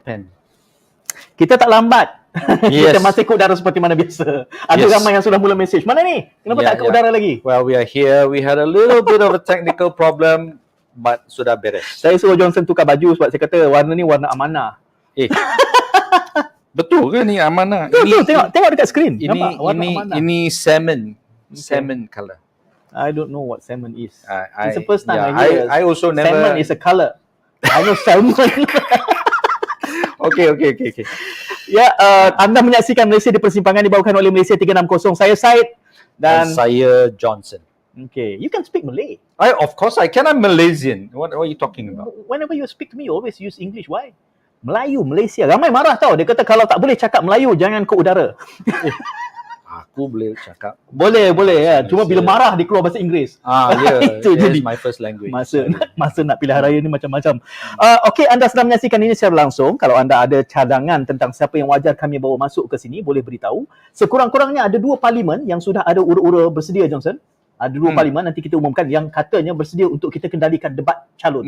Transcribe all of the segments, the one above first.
Pen. Kita tak lambat. Yes. Kita masih ke udara seperti mana biasa. Ada ramai yang sudah mula mesej. Mana ni? Kenapa tak ke udara lagi? Well, we are here. We had a little bit of a technical problem, but sudah beres. Saya suruh Jonson tukar baju sebab saya kata warna ni warna amanah. Betul ke ni amanah? Betul, tengok dekat skrin. Ini salmon color. I don't know what salmon is. It's the first time I also never. Salmon is a color. I know salmon. Okay. Ya, anda menyaksikan Malaysia di Persimpangan dibawakan oleh Malaysia 360. Saya Syed dan saya Jonson. Okay, you can speak Malay. Of course I can. I'm Malaysian. What are you talking about? Whenever you speak to me, you always use English. Why? Melayu, Malaysia. Ramai marah tau. Dia kata kalau tak boleh cakap Melayu, jangan ke udara. Aku boleh cakap. Boleh ya. Cuma bila marah dia keluar bahasa Inggeris. Itu jadi my first language. Masa nak pilihan raya ni macam-macam. Okey, anda sedang menyaksikan ini secara langsung. Kalau anda ada cadangan tentang siapa yang wajar kami bawa masuk ke sini, boleh beritahu. Sekurang-kurangnya ada 2 parlimen yang sudah ada ura-ura bersedia, Jonson. Ada 2 parlimen, nanti kita umumkan, yang katanya bersedia untuk kita kendalikan debat calon.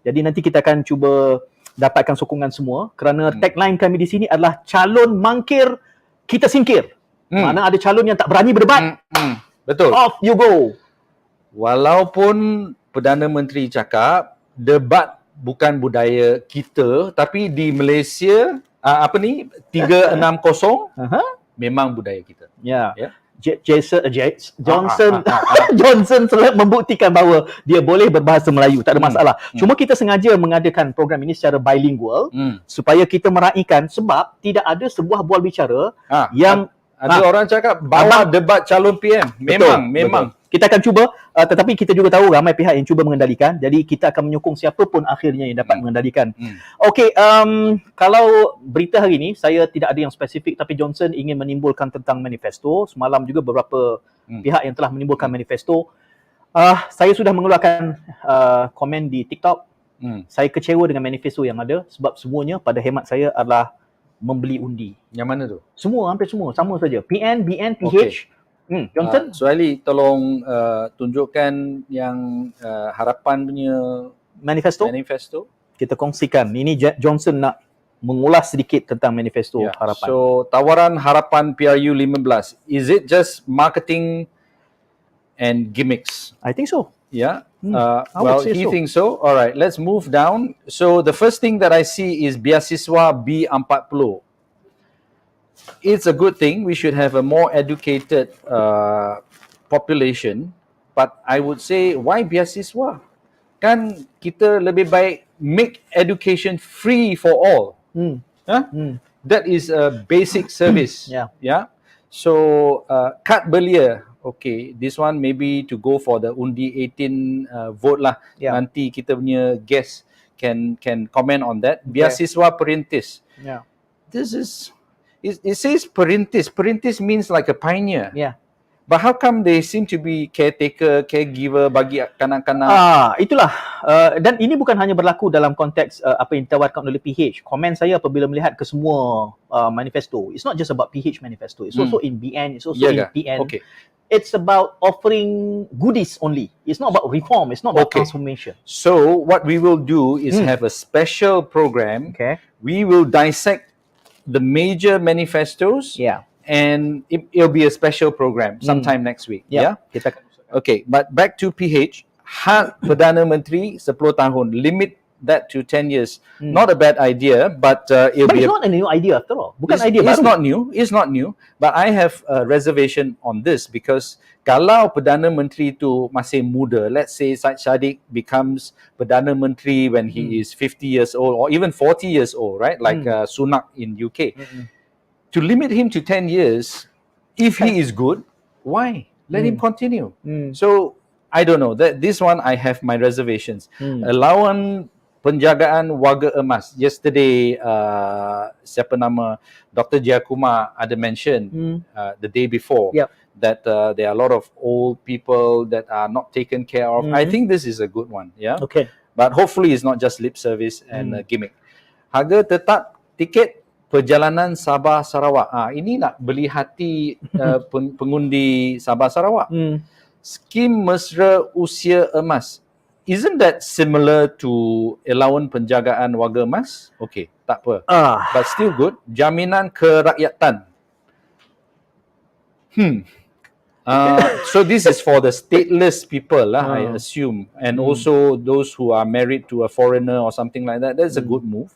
Jadi nanti kita akan cuba dapatkan sokongan semua kerana tagline kami di sini adalah calon mangkir, kita singkir. Mana ada calon yang tak berani berdebat. Betul. Off you go. Walaupun Perdana Menteri cakap debat bukan budaya kita, tapi di Malaysia 360 memang budaya kita. Ya. Jonson membuktikan bahawa dia boleh berbahasa Melayu, tak ada masalah. Cuma kita sengaja mengadakan program ini secara bilingual supaya kita meraihkan, sebab tidak ada sebuah bual bicara yang ada orang cakap bawa debat calon PM. Memang. Kita akan cuba, tetapi kita juga tahu ramai pihak yang cuba mengendalikan. Jadi kita akan menyokong siapa pun akhirnya yang dapat mengendalikan. Okey, kalau berita hari ini, saya tidak ada yang spesifik, tapi Jonson ingin menimbulkan tentang manifesto. Semalam juga beberapa pihak yang telah menimbulkan manifesto. Saya sudah mengeluarkan komen di TikTok. Saya kecewa dengan manifesto yang ada sebab semuanya pada hemat saya adalah membeli undi. Yang mana tu? Semua, hampir semua sama saja. PN, BN, PH. Jonson, Suhaili tolong tunjukkan yang harapan punya manifesto. Kita kongsikan. Ini Jonson nak mengulas sedikit tentang manifesto harapan. So, tawaran harapan PRU 15, is it just marketing and gimmicks? I think so. Yeah. Well, he thinks so. All right, let's move down. So the first thing that I see is beasiswa B40. It's a good thing. We should have a more educated population. But I would say, why beasiswa? Kan kita lebih baik make education free for all. That is a basic service. Yeah. So kad belia. Okay, this one maybe to go for the undi 18 vote lah. Nanti kita punya guest can comment on that. Beasiswa perintis. This is, it says perintis. Perintis means like a pioneer. But how come they seem to be caretaker, caregiver bagi kanak-kanak? Itulah. Dan ini bukan hanya berlaku dalam konteks apa yang ditawarkan oleh PH. Komen saya apabila melihat ke semua manifesto. It's not just about PH manifesto. It's also in BN, it's also in PN. Okay. It's about offering goodies only. It's not about reform. It's not about transformation. So what we will do is have a special program. We will dissect the major manifestos. And it'll be a special program sometime next week. Okay, but back to PH. Hak Perdana Menteri 10 tahun. Limit that to 10 years. Not a bad idea, but it'll be... But it's not a new idea after all. Bukan idea baru. It's not new. But I have a reservation on this because kalau Perdana Menteri itu masih muda, let's say Syed Saddiq becomes Perdana Menteri when he is 50 years old or even 40 years old, right? Like Sunak in UK. To limit him to 10 years, if he is good, why? Let him continue. So, I don't know. This one, I have my reservations. Lawan penjagaan warga emas. Yesterday, siapa nama, Dr. Jayakumar ada mention the day before that there are a lot of old people that are not taken care of. I think this is a good one. But hopefully it's not just lip service and gimmick. Harga tetap tiket perjalanan Sabah Sarawak. Ini nak beli hati pengundi Sabah Sarawak. Skim mesra usia emas. isn't that similar to allowance penjagaan warga emas? Okay, tak apa. But still good. Jaminan kerakyatan. So this is for the stateless people lah, I assume, and also those who are married to a foreigner or something like that. That's a good move.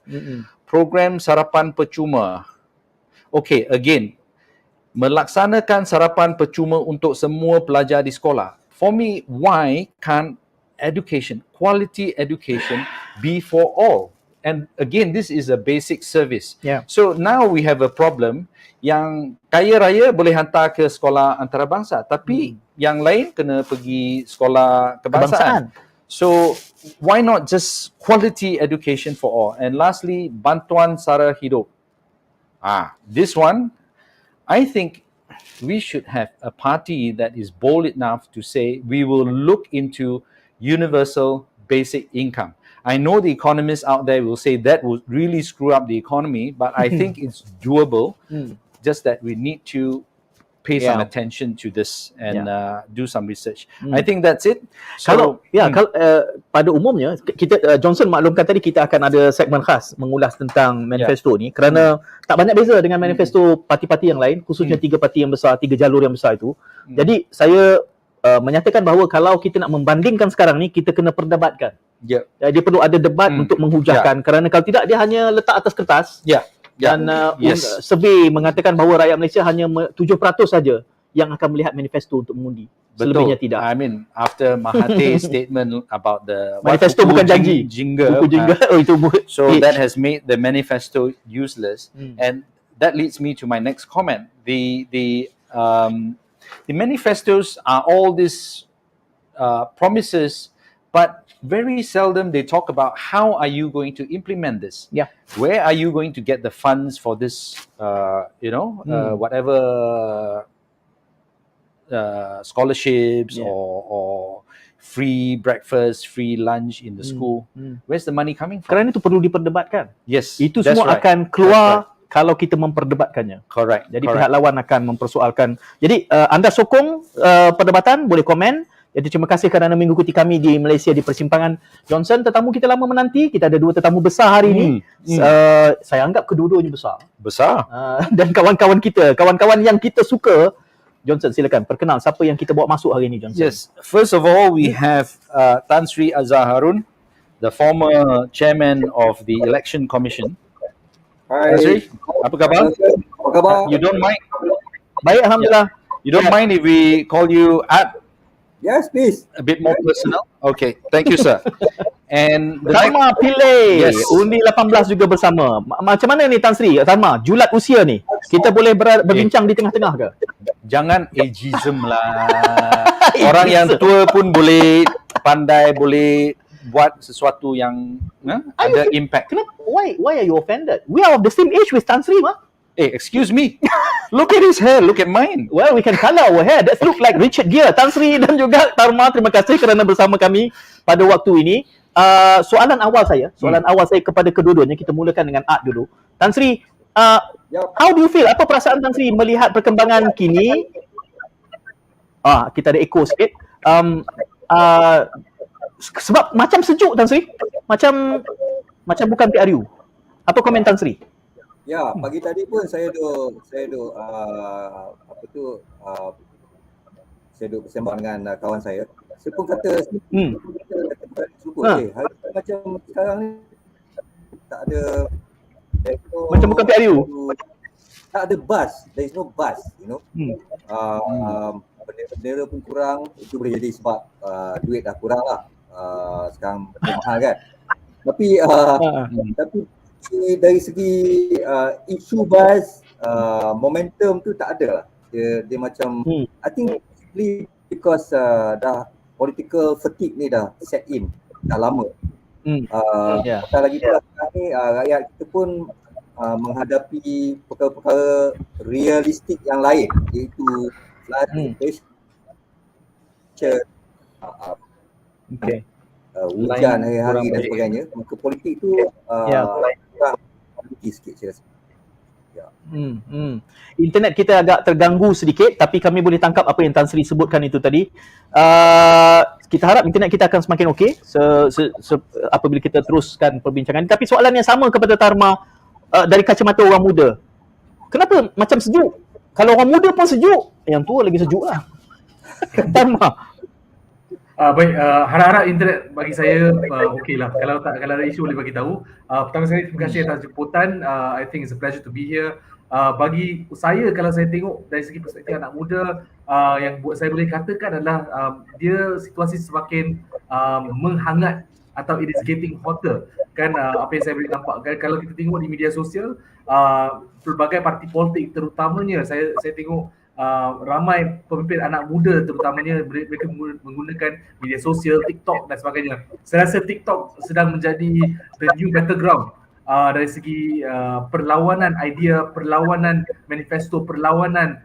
Program sarapan percuma. Okay, again, melaksanakan sarapan percuma untuk semua pelajar di sekolah. For me, why can't education, quality education, be for all? And again, this is a basic service. So now we have a problem yang kaya raya boleh hantar ke sekolah antarabangsa, tapi yang lain kena pergi sekolah kebangsaan. So why not just quality education for all? And lastly, bantuan sara hidup. This one, I think we should have a party that is bold enough to say we will look into universal basic income. I know the economists out there will say that would really screw up the economy, but I think it's doable. Just that we need to pay some attention to this and do some research. I think that's it. So, kalau pada umumnya kita Jonson maklumkan tadi kita akan ada segmen khas mengulas tentang manifesto ni kerana tak banyak beza dengan manifesto parti-parti yang lain, khususnya 3 parti yang besar, 3 jalur yang besar itu. Jadi saya menyatakan bahawa kalau kita nak membandingkan sekarang ni, kita kena perdebatkan. Dia perlu ada debat untuk menghujahkan kerana kalau tidak dia hanya letak atas kertas. Dan survey mengatakan bahawa rakyat Malaysia hanya 7% saja yang akan melihat manifesto untuk mengundi. Selebihnya tidak. I mean, after Mahathir's statement about the manifesto bukan janji. Buku jingga. So that has made the manifesto useless. And that leads me to my next comment. The manifestos are all these promises, but very seldom they talk about how are you going to implement this. Where are you going to get the funds for this, whatever scholarships or free breakfast, free lunch in the school. Where's the money coming from? Kerana itu perlu diperdebatkan. Yes, itu semua akan keluar kalau kita memperdebatkannya. Correct. Jadi pihak lawan akan mempersoalkan. Jadi anda sokong perdebatan, boleh komen. Jadi terima kasih kerana mengikuti kami di Malaysia di Persimpangan. Jonson, tetamu kita lama menanti. Kita ada 2 tetamu besar hari ini. Saya anggap kedua-duanya besar. Dan kawan-kawan kita, kawan-kawan yang kita suka. Jonson, silakan perkenal siapa yang kita bawa masuk hari ini, Jonson. Yes, first of all we have Tan Sri AZHAR HARUN, the former chairman of the Election Commission. Hai. Tan Sri, apa khabar? Apa khabar? You don't mind? Baik, alhamdulillah. You don't mind if we call you at Yes, please. a bit more personal? Okay, thank you, sir. And the THARMA PILLAI, Yes. Undi 18 juga bersama. Macam mana ni Tan Sri? THARMA, julat usia ni. Kita boleh berbincang di tengah-tengah ke? Jangan ageism lah. Orang yang tua pun boleh pandai, boleh buat sesuatu yang ada impact. Kenapa? Why are you offended? We are of the same age with Tan Sri, mah. Excuse me. Look at his hair, look at mine. Well, we can color our hair. That look like Richard Gere. Tan Sri dan juga THARMA, terima kasih kerana bersama kami pada waktu ini. Soalan awal saya kepada kedua-duanya, kita mulakan dengan Art dulu. Tan Sri, how do you feel? Apa perasaan Tan Sri melihat perkembangan kini? Kita ada echo sikit. Sebab macam sejuk Tan Sri. Macam bukan PRU. Apa komen Tan Sri? Ya, pagi tadi pun saya bersembang dengan kawan saya. Saya pun kata hari macam sekarang ni tak ada macam bukan PRU. Tak ada bus, there is no bus, you know. Bendera pun kurang, itu boleh jadi sebab duit dah kurang lah. Sekarang mahal kan. Tapi dari segi isu buzz, momentum tu tak ada lah. Dia macam I think because dah political fatigue ni dah set in dah lama. Pasal lagi pula sekarang ni rakyat kita pun menghadapi perkara-perkara realistik yang lain, iaitu hujan hari-hari dan sebagainya. Maka politik tu kurang sikit saya rasa. Internet kita agak terganggu sedikit, tapi kami boleh tangkap apa yang Tan Sri sebutkan itu tadi. kita harap internet kita akan semakin okey apabila kita teruskan perbincangan. Tapi soalan yang sama kepada Tharma dari kacamata orang muda. Kenapa macam sejuk? Kalau orang muda pun sejuk, yang tua lagi sejuk lah. Tharma. Baik, harap-harap internet bagi saya okey lah. Kalau ada isu boleh bagi tahu. Pertama sekali terima kasih atas jemputan. I think it's a pleasure to be here. Bagi saya, kalau saya tengok dari segi perspektif anak muda, yang buat saya boleh katakan adalah dia situasi semakin menghangat atau it is getting hotter. Kan apa yang saya boleh nampak kan, kalau kita tengok di media sosial, pelbagai parti politik terutamanya saya tengok ramai pemimpin anak muda terutamanya mereka menggunakan media sosial, TikTok dan sebagainya. Saya rasa TikTok sedang menjadi the new battleground dari segi perlawanan idea, perlawanan manifesto, perlawanan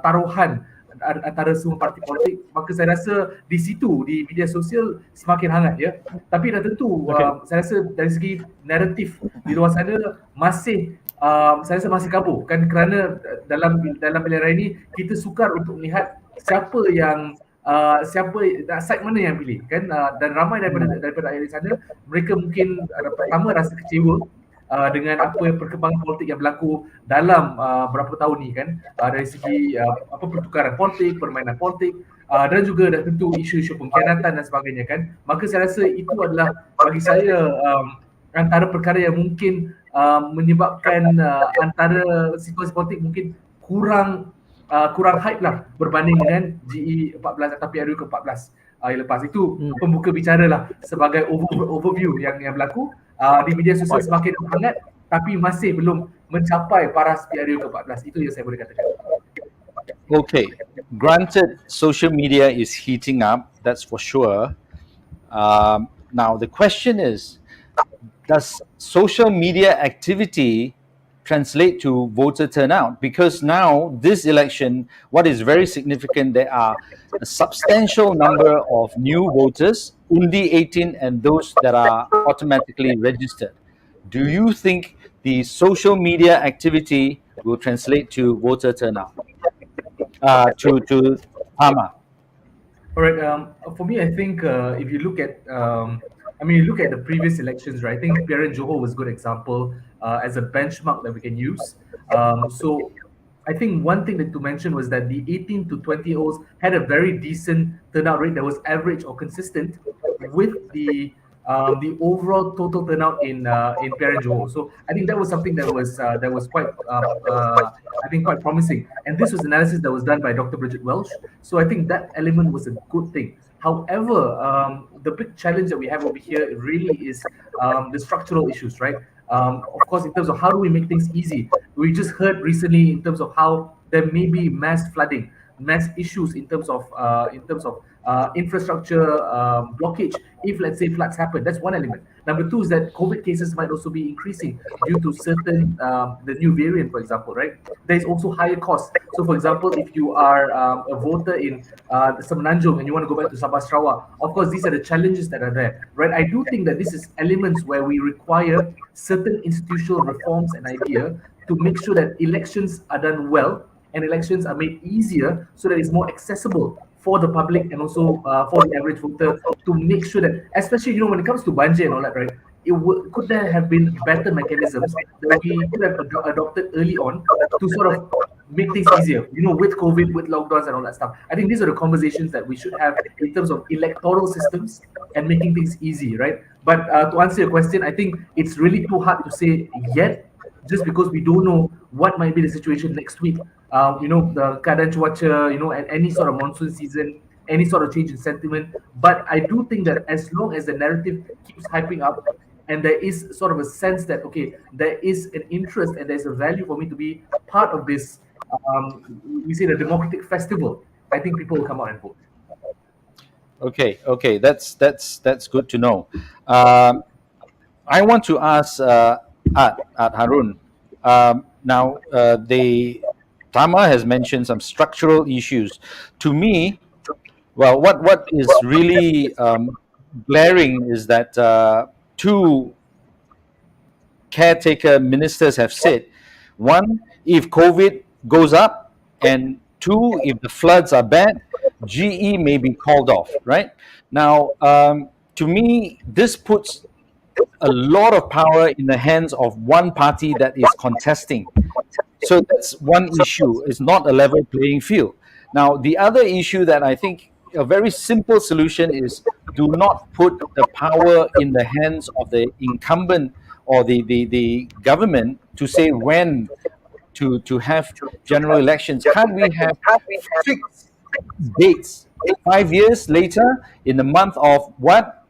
taruhan antara semua parti politik. Maka saya rasa di situ, di media sosial semakin hangat ya. Tapi dah tentu saya rasa dari segi naratif di luar sana masih saya rasa masih kabur kan, kerana dalam pilihan raya ini kita sukar untuk melihat siapa side mana yang pilih kan, dan ramai daripada rakyat di sana mereka mungkin pertama rasa kecewa dengan apa yang perkembangan politik yang berlaku dalam berapa tahun ni kan, dari segi pertukaran politik, permainan politik, dan juga dah tentu isu-isu pengkhianatan dan sebagainya kan. Maka saya rasa itu adalah bagi saya antara perkara yang mungkin menyebabkan antara situasi politik mungkin kurang hype lah berbanding dengan GE14 atau PRU ke-14 yang lepas. Itu pembuka bicara lah sebagai overview yang berlaku. Di media sosial semakin hangat tapi masih belum mencapai paras PRU ke-14. Itu yang saya boleh katakan. Okay, granted social media is heating up, that's for sure. Now the question is, does social media activity translate to voter turnout? Because now this election, what is very significant, there are a substantial number of new voters, Undi 18 and those that are automatically registered. Do you think the social media activity will translate to voter turnout? To THARMA. All right. For me, I think if you look at you look at the previous elections, right? I think Peranan Johor was a good example as a benchmark that we can use. So I think one thing to mention was that the 18 to 20-year-olds had a very decent turnout rate that was average or consistent with the overall total turnout in Peranan Johor. So I think that was something that was quite quite promising. And this was analysis that was done by Dr. Bridget Welsh. So I think that element was a good thing. However, the big challenge that we have over here really is the structural issues, right? Of course, in terms of how do we make things easy. We just heard recently in terms of how there may be mass flooding, mass issues in terms of infrastructure blockage if, let's say, floods happen. That's one element. Number two is that COVID cases might also be increasing due to certain the new variant, for example, right? There is also higher costs. So, for example, if you are a voter in Semenanjung and you want to go back to Sabah Sarawak, of course, these are the challenges that are there, right? I do think that this is elements where we require certain institutional reforms and idea to make sure that elections are done well and elections are made easier so that it's more accessible for the public and also for the average voter, to make sure that, especially when it comes to banjir and all that, right? Could there have been better mechanisms that we could have adopted early on to sort of make things easier, with COVID, with lockdowns and all that stuff. I think these are the conversations that we should have in terms of electoral systems and making things easy, right? But to answer your question, I think it's really too hard to say yet, just because we don't know what might be the situation next week. The keadaan cuaca, and any sort of monsoon season, any sort of change in sentiment. But I do think that as long as the narrative keeps hyping up and there is sort of a sense that, okay, there is an interest and there's a value for me to be part of this, we say the democratic festival, I think people will come out and vote. Okay, that's good to know. I want to ask HARUN. Now, THARMA has mentioned some structural issues. To me, well, what is really glaring is that two caretaker ministers have said, one, if COVID goes up, and two, if the floods are bad, GE may be called off, right? Now, to me, this puts a lot of power in the hands of one party that is contesting. So that's one issue. It's not a level playing field. Now, the other issue that I think a very simple solution is do not put the power in the hands of the incumbent or the government to say when to have general elections. Can't we have fixed dates? 5 years later, in the month of what,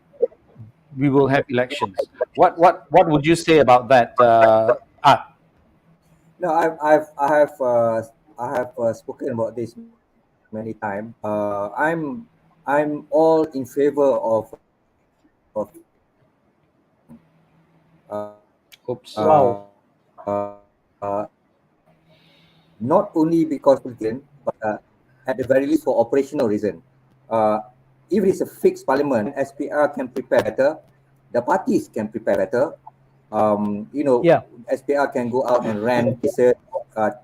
we will have elections. What would you say about that, Art? No, I have spoken about this many times. I'm all in favor of Oops. Wow. Not only because politician, but at the very least for operational reason. If it's a fixed parliament, SPR can prepare better, the parties can prepare better. SPR can go out and rent cases,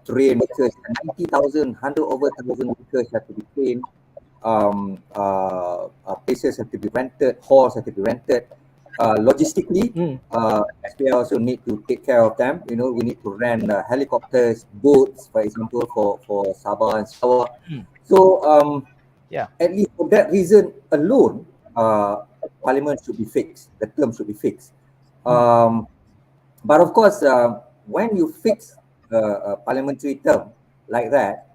train workers, 90,000, 100 over 1,000 workers have to be trained. Places have to be rented, halls have to be rented. Logistically, SPR also need to take care of them. We need to rent helicopters, boats, for example, for Sabah and Sarawak. So, at least for that reason alone, Parliament should be fixed. The term should be fixed. But of course, when you fix a parliamentary term like that,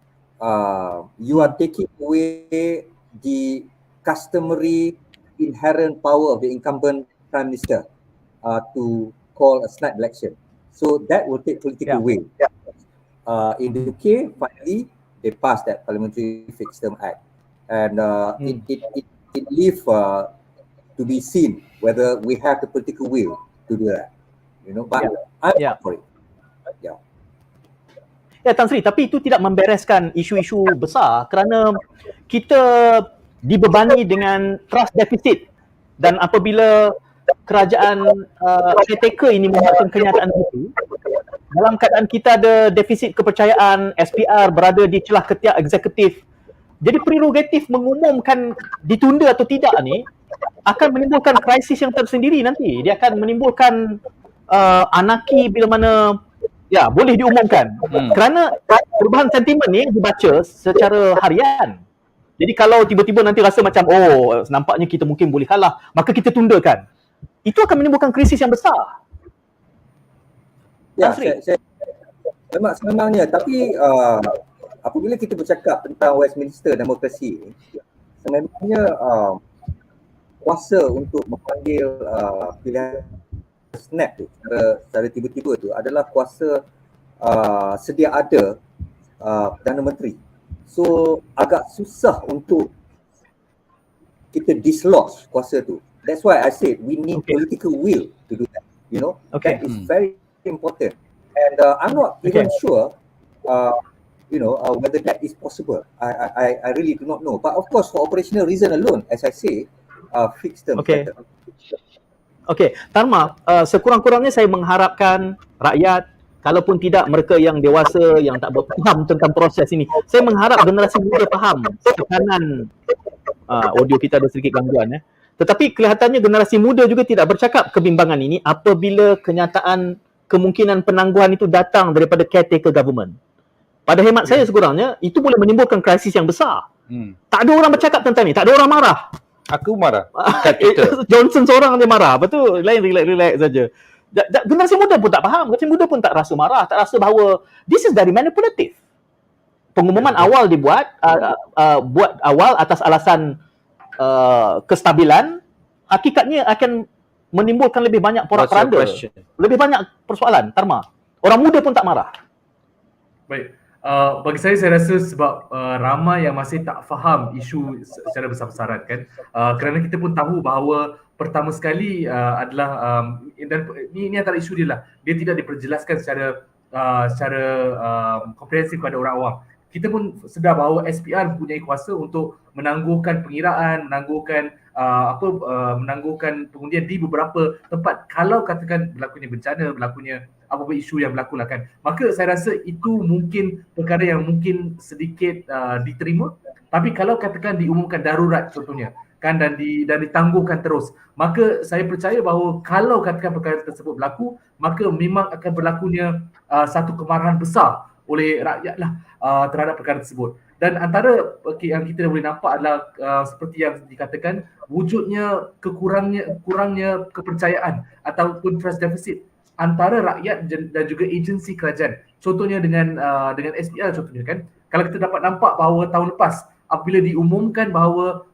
you are taking away the customary inherent power of the incumbent Prime Minister to call a snap election. So that will take political will. In the UK, finally, they passed that Parliamentary Fixed Term Act. And it leaves to be seen whether we have the political will to do that. But I'm for it. Ya, Tan Sri, tapi itu tidak membereskan isu-isu besar kerana kita dibebani dengan trust deficit, dan apabila kerajaan caretaker ini membuatkan kenyataan itu, dalam keadaan kita ada defisit kepercayaan, SPR berada di celah ketiak eksekutif, jadi prerogatif mengumumkan ditunda atau tidak ni akan menimbulkan krisis yang tersendiri nanti. Dia akan menimbulkan anarki bila mana boleh diumumkan. Kerana perubahan sentimen ni dibaca secara harian. Jadi kalau tiba-tiba nanti rasa macam nampaknya kita mungkin boleh kalah, maka kita tundakan. Itu akan menimbulkan krisis yang besar. Ya, memangnya. Tapi apabila kita bercakap tentang Westminster demokrasi ni, sebenarnya kuasa untuk memanggil pilihan snap tu secara tiba-tiba tu adalah kuasa sedia ada Perdana Menteri. So agak susah untuk kita dislodge kuasa tu. That's why I said we need political will to do that. That is very important. And I'm not even sure whether that is possible. I really do not know. But of course, for operational reason alone, as I say, fixed term better. Okey, Tharma, sekurang-kurangnya saya mengharapkan rakyat, kalaupun tidak mereka yang dewasa yang tak berfaham tentang proses ini, saya mengharap generasi muda faham tekanan. Audio kita ada sedikit gangguan Tetapi kelihatannya generasi muda juga tidak bercakap kebimbangan ini apabila kenyataan kemungkinan penangguhan itu datang daripada caretaker government. Pada hemat saya sekurangnya, itu boleh menimbulkan krisis yang besar. Tak ada orang bercakap tentang ni, tak ada orang marah. Aku marah. Jonson seorang dia marah. Betul, lain relax saja. Generasi muda pun tak faham, generasi muda pun tak rasa marah, tak rasa bahawa this is very manipulative. Pengumuman awal dibuat buat awal atas alasan kestabilan, hakikatnya akan menimbulkan lebih banyak porak-poranda, lebih banyak persoalan. Tharma, orang muda pun tak marah. Baik. Bagi saya rasa sebab ramai yang masih tak faham isu secara besar-besaran kan. Kerana kita pun tahu bahawa pertama sekali adalah dan ini antara isu dia lah. Dia tidak diperjelaskan secara komprehensif kepada orang awam. kita pun sedar bahawa SPR mempunyai kuasa untuk menangguhkan pengiraan, menangguhkan pengundian di beberapa tempat kalau katakan berlakunya bencana, berlakunya apa-apa isu yang berlaku lah kan. Maka saya rasa itu mungkin perkara yang mungkin sedikit diterima, tapi kalau katakan diumumkan darurat contohnya kan dan ditangguhkan terus, maka saya percaya bahawa kalau katakan perkara tersebut berlaku, maka memang akan berlakunya satu kemarahan besar oleh rakyat lah terhadap perkara tersebut. Dan antara yang kita boleh nampak adalah seperti yang dikatakan, wujudnya kurangnya kepercayaan ataupun trust deficit antara rakyat dan juga agensi kerajaan. Contohnya dengan SPR contohnya kan. Kalau kita dapat nampak bahawa tahun lepas apabila diumumkan bahawa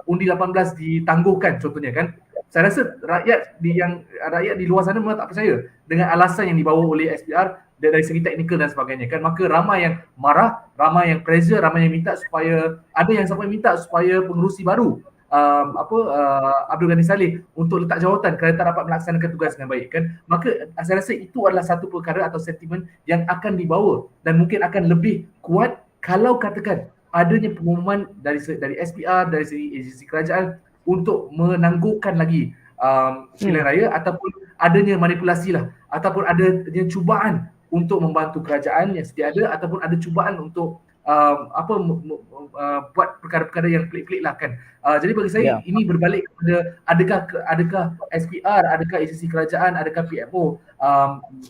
undi 18 ditangguhkan contohnya kan, saya rasa rakyat di luar sana memang tak percaya dengan alasan yang dibawa oleh SPR dari segi teknikal dan sebagainya kan. Maka ramai yang marah, ramai yang pressure, ramai yang minta supaya, ada yang sampai minta supaya pengerusi baru Abdul Ghani Saleh untuk letak jawatan kerana tak dapat melaksanakan tugas dengan baik kan. Maka saya rasa itu adalah satu perkara atau sentimen yang akan dibawa dan mungkin akan lebih kuat kalau katakan adanya pengumuman dari SPR, dari segi agensi kerajaan untuk menangguhkan lagi pilihan raya, ataupun adanya manipulasi lah, ataupun adanya cubaan untuk membantu kerajaan yang sedia ada, ataupun ada cubaan untuk buat perkara-perkara yang pelik-pelik lah kan. Jadi bagi saya ini berbalik kepada adakah SPR, adakah agensi kerajaan, adakah PMO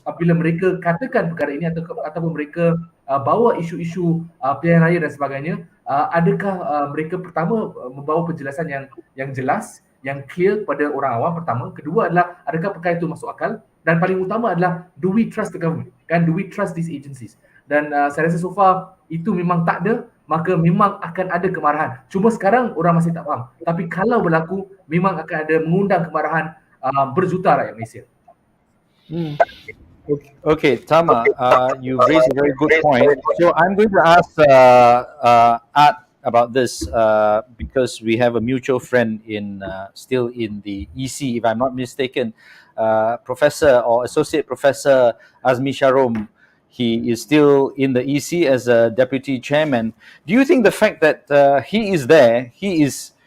apabila mereka katakan perkara ini ataupun mereka bawa isu-isu pilihan raya dan sebagainya, adakah mereka pertama membawa penjelasan yang jelas, yang clear kepada orang awam pertama. Kedua adalah adakah perkara itu masuk akal, dan paling utama adalah do we trust the government, kan, do we trust these agencies. Dan saya rasa so far itu memang tak ada, maka memang akan ada kemarahan. Cuma sekarang orang masih tak faham, tapi kalau berlaku memang akan ada mengundang kemarahan berjuta rakyat Malaysia. Okay, Tharma, you raised a very good point. So I'm going to ask Art about this because we have a mutual friend still in the EC, if I'm not mistaken, Professor or Associate Professor Azmi Sharom. He is still in the EC as a deputy chairman. Do you think the fact that he is there, he is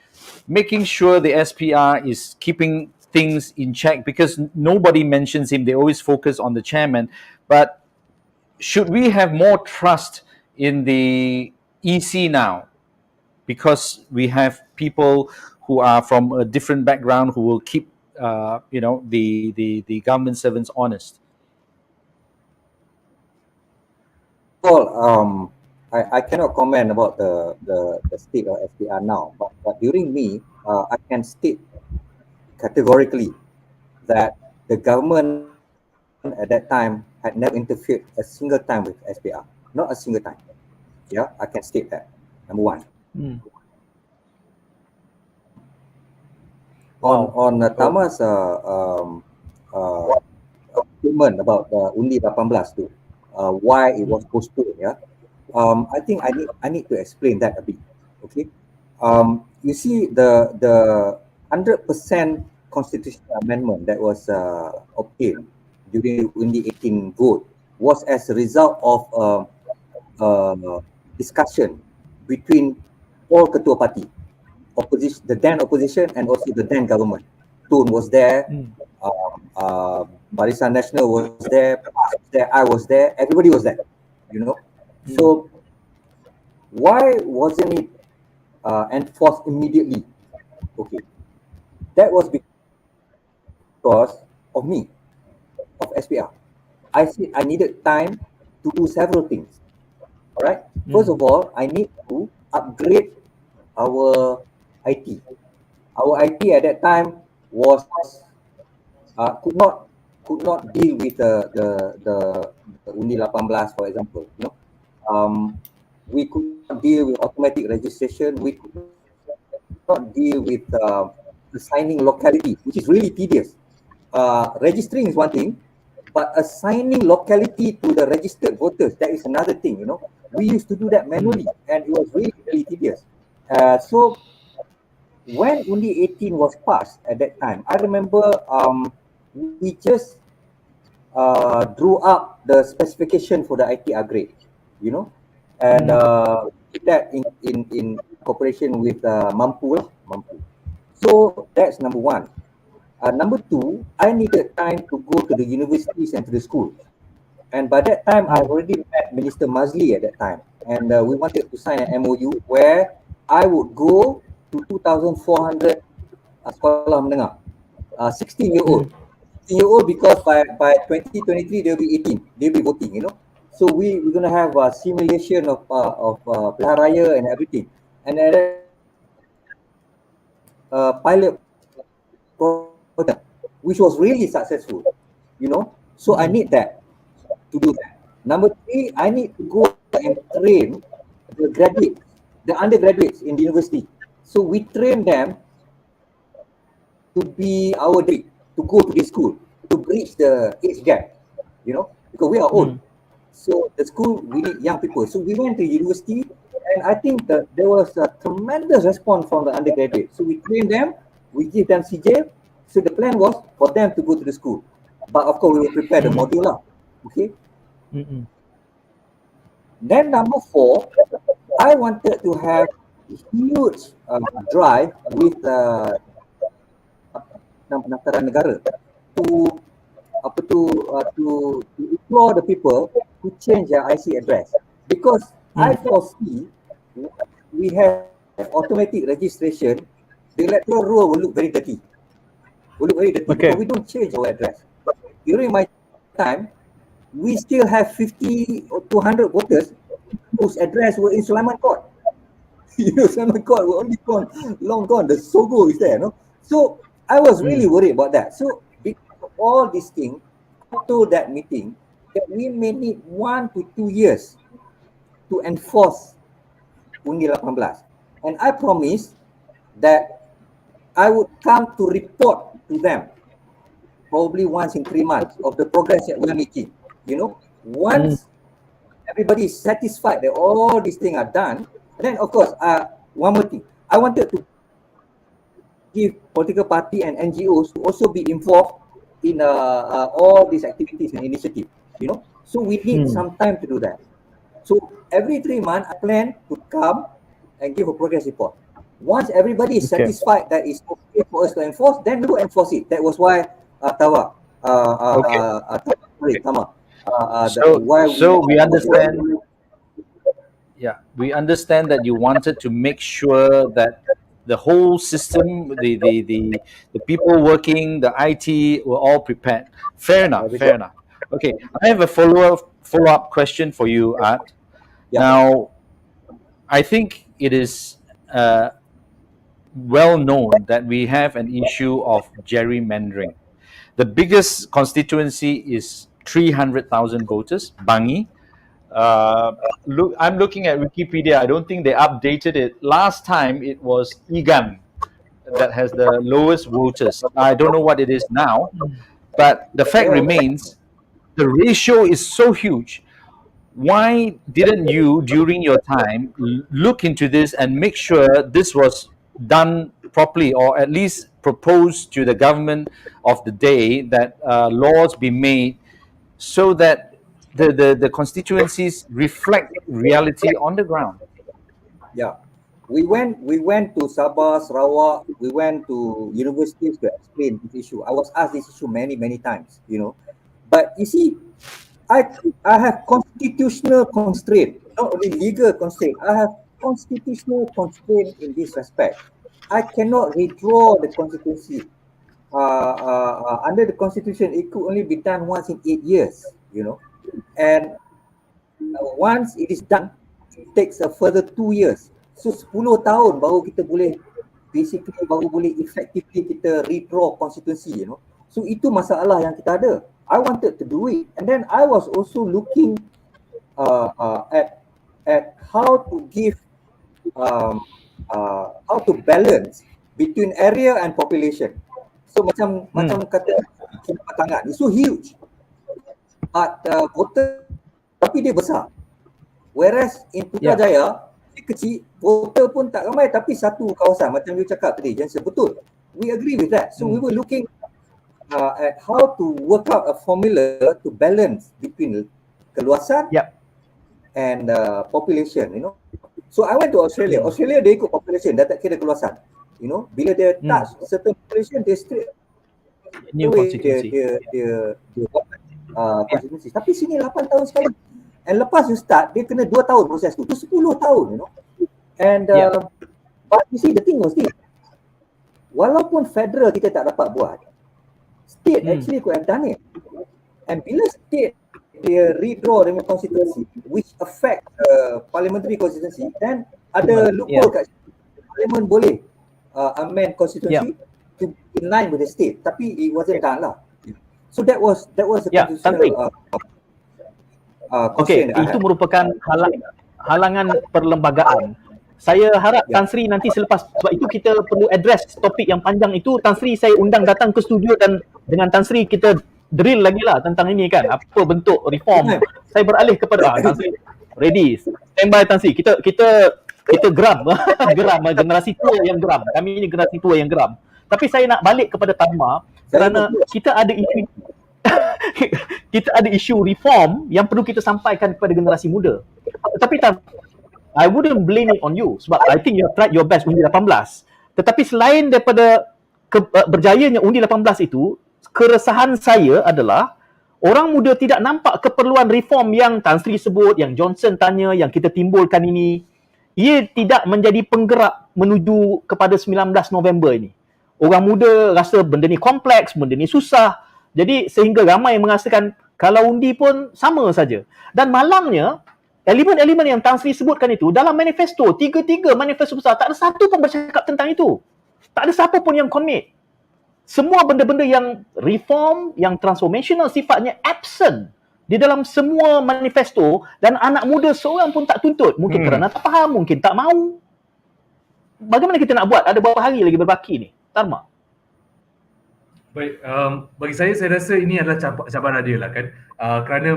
making sure the SPR is keeping things in check, because nobody mentions him, they always focus on the chairman, but should we have more trust in the EC now, because we have people who are from a different background who will keep the government servants honest? Well, I cannot comment about the state of SPR now, but during me, I can state categorically that the government at that time had never interfered a single time with SPR, not a single time. Yeah, I can state that. Number one. On Tharma's statement about Undi 18 tu, why it was postponed, yeah. I think I need to explain that a bit. Okay. You see, the 100% constitutional amendment that was obtained during the Undi 18 vote was as a result of discussion between all ketua party, opposition, the then opposition and also the then government. Tun was there, Barisan National was there, I was there, everybody was there, you know. So why wasn't it enforced immediately? Okay, that was because of me, of SPR. I said I needed time to do several things. All right. First of all, I need to upgrade our IT. Our IT at that time was could not deal with the Undi 18, for example. You know, we could not deal with automatic registration. We could not deal with assigning locality, which is really tedious. Registering is one thing, but assigning locality to the registered voters, that is another thing, you know. We used to do that manually, and it was really, really tedious. So when Undi 18 was passed at that time, I remember we just drew up the specification for the IT upgrade, you know, and that in cooperation with Mampu. So that's number one. Number two, I needed time to go to the universities and to the schools. And by that time, I already met Minister Mazli at that time. And we wanted to sign an MOU where I would go to 2,400 sekolah menengah, 16-year-old. 16-year-old because by 2023, they'll be 18. They'll be voting, you know. So we're going to have a simulation of Pilihan Raya and everything. And at pilot project, which was really successful, you know. So I need that to do that. Number three, I need to go and train the graduates, the undergraduates in the university. So we train them to be our day, to go to the school, to bridge the age gap, you know, because we are old. So the school, we need young people. So we went to university, and I think that there was a tremendous response from the undergraduates. So we trained them, we give them CJ. So the plan was for them to go to the school. But of course, we will prepare the module lah. Okay. Then number four, I wanted to have a huge drive with pendaftaran negara to implore the people to change their IC address, because I foresee we have automatic registration, the electoral roll will look very dirty. Because we don't change our address. But during my time, we still have 50 or 200 voters whose address were in Sulaiman Court. You know, Sulaiman Court were only gone, long gone. The Sogo is there, no? So I was really worried about that. So because of all these things, after that meeting, that we may need 1 to 2 years to enforce Undi 18. And I promised that I would come to report to them probably once in 3 months of the progress that we are making. You know, once everybody is satisfied that all these things are done, then of course, one more thing, I wanted to give political party and NGOs to also be involved in all these activities and initiatives, you know. So we need some time to do that. So every 3 months, I plan to come and give a progress report. Once everybody is satisfied that it's okay for us to enforce, then we will enforce it. That was why THARMA. So we understand. Yeah, we understand that you wanted to make sure that the whole system, the people working, the IT were all prepared. Fair enough. Okay, I have a follow-up question for you, Art. Now, I think it is well known that we have an issue of gerrymandering. The biggest constituency is 300,000 voters, Bangi. I'm looking at Wikipedia. I don't think they updated it. Last time it was Igan that has the lowest voters. I don't know what it is now, but the fact remains, the ratio is so huge. Why didn't you, during your time, look into this and make sure this was done properly, or at least propose to the government of the day that laws be made so that the constituencies reflect reality on the ground? Yeah, we went to Sabah, Sarawak, we went to universities to explain this issue. I was asked this issue many times, you know. But you see, I have constitutional constraint, not only legal constraint. I have constitutional constraint in this respect. I cannot redraw the constituency. Under the constitution, it could only be done once in 8 years, you know. And once it is done, it takes a further 2 years. So 10 tahun baru kita boleh, basically baru boleh effectively kita redraw constituency, you know. So itu masalah yang kita ada. I wanted to do it, and then I was also looking at how to give how to balance between area and population. So macam kata Petangan, it's so huge, but voter tapi dia besar. Whereas in Putrajaya dia kecil, voter pun tak ramai tapi satu kawasan, macam you cakap tadi, Jonson, betul. We agree with that. So we were looking at how to work out a formula to balance between keluasan and population, you know. So I went to Australia. Australia dia ikut population, dah tak kira keluasan. You know, bila dia touch certain population, dia straight New away constituency. dia constituency. Tapi sini 8 tahun sekali. And lepas you start, dia kena 2 tahun proses tu. Tu 10 tahun, you know. And but you see the thing was this. Walaupun federal kita tak dapat buat, state actually could have done it. And bila state dia redraw dengan constituency which affect parliamentary constituency, then ada loophole kat parliament boleh amend constituency to in line with the state, tapi it wasn't done lah. So that was the constitutional Okey, itu merupakan halangan perlembagaan. Saya harap Tan Sri nanti selepas, sebab itu kita perlu address topik yang panjang itu, Tan Sri saya undang datang ke studio dan dengan Tan Sri kita drill lagi lah tentang ini kan, apa bentuk reform. Saya beralih kepada Tan Sri, ready, standby Tan Sri, kita geram geram, generasi tua yang geram, kami ini generasi tua yang geram. Tapi saya nak balik kepada THARMA kerana kita ada isu kita ada isu reform yang perlu kita sampaikan kepada generasi muda. Tetapi I wouldn't blame it on you sebab I think you have tried your best undi 18. Tetapi selain daripada berjayanya undi 18 itu, keresahan saya adalah orang muda tidak nampak keperluan reform yang Tan Sri sebut, yang Jonson tanya, yang kita timbulkan ini. Ia tidak menjadi penggerak menuju kepada 19 November ini. Orang muda rasa benda ni kompleks, benda ni susah. Jadi sehingga ramai merasakan kalau undi pun sama saja. Dan malangnya, elemen-elemen yang Tan Sri sebutkan itu dalam manifesto, tiga manifesto besar, tak ada satu pun bercakap tentang itu. Tak ada siapa pun yang commit. Semua benda-benda yang reform, yang transformational sifatnya absent di dalam semua manifesto, dan anak muda seorang pun tak tuntut. Mungkin kerana tak faham, mungkin tak mahu. Bagaimana kita nak buat? Ada berapa hari lagi berbaki ni? THARMA. Baik, bagi saya rasa ini adalah cabaran dia lah kan. Kerana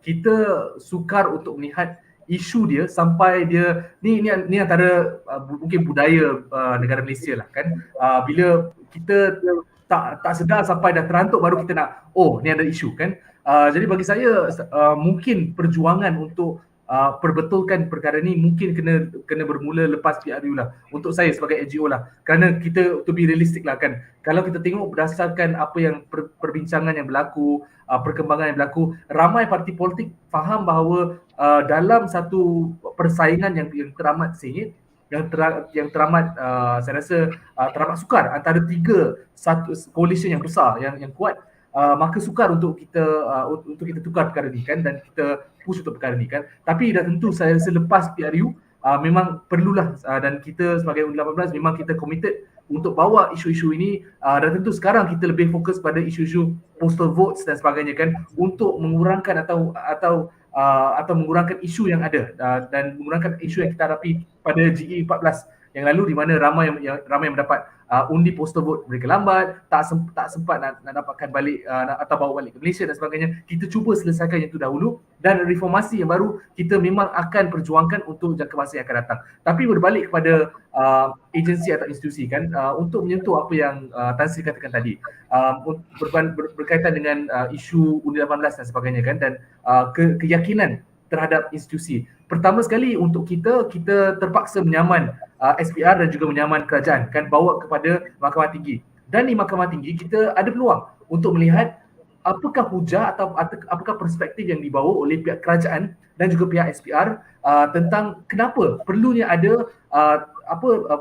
kita sukar untuk melihat isu dia sampai dia ni antara mungkin budaya negara Malaysia lah kan. Bila kita tak sedar sampai dah terantuk baru kita nak ni ada isu kan. Jadi bagi saya mungkin perjuangan untuk perbetulkan perkara ni mungkin kena bermula lepas PRU lah. Untuk saya sebagai NGO lah. Kerana kita to be realistic lah kan. Kalau kita tengok berdasarkan apa yang perbincangan yang berlaku, perkembangan yang berlaku, ramai parti politik faham bahawa dalam satu persaingan yang teramat sengit, yang teramat saya rasa teramat sukar antara satu coalition yang besar yang kuat, maka sukar untuk kita tukar perkara ni kan, dan kita push untuk perkara ni kan. Tapi dah tentu saya rasa lepas PRU memang perlulah dan kita sebagai undi 18 memang kita committed untuk bawa isu-isu ini, dan tentu sekarang kita lebih fokus pada isu-isu postal votes dan sebagainya kan, untuk mengurangkan atau mengurangkan isu yang ada dan mengurangkan isu yang kita hadapi pada GE 14 yang lalu, di mana ramai yang mendapat undi postal vote mereka lambat, tak sempat nak dapatkan balik atau bawa balik ke Malaysia dan sebagainya. Kita cuba selesaikan yang itu dahulu, dan reformasi yang baru kita memang akan perjuangkan untuk jangka masa yang akan datang. Tapi berbalik kepada agensi atau institusi kan, untuk menyentuh apa yang Tan Sri katakan tadi, berkaitan dengan isu undi 18 dan sebagainya kan, dan keyakinan terhadap institusi. Pertama sekali untuk kita terpaksa menyaman SPR dan juga menyaman kerajaan kan, bawa kepada Mahkamah Tinggi. Dan di Mahkamah Tinggi kita ada peluang untuk melihat apakah hujah atau apakah perspektif yang dibawa oleh pihak kerajaan dan juga pihak SPR tentang kenapa perlunya ada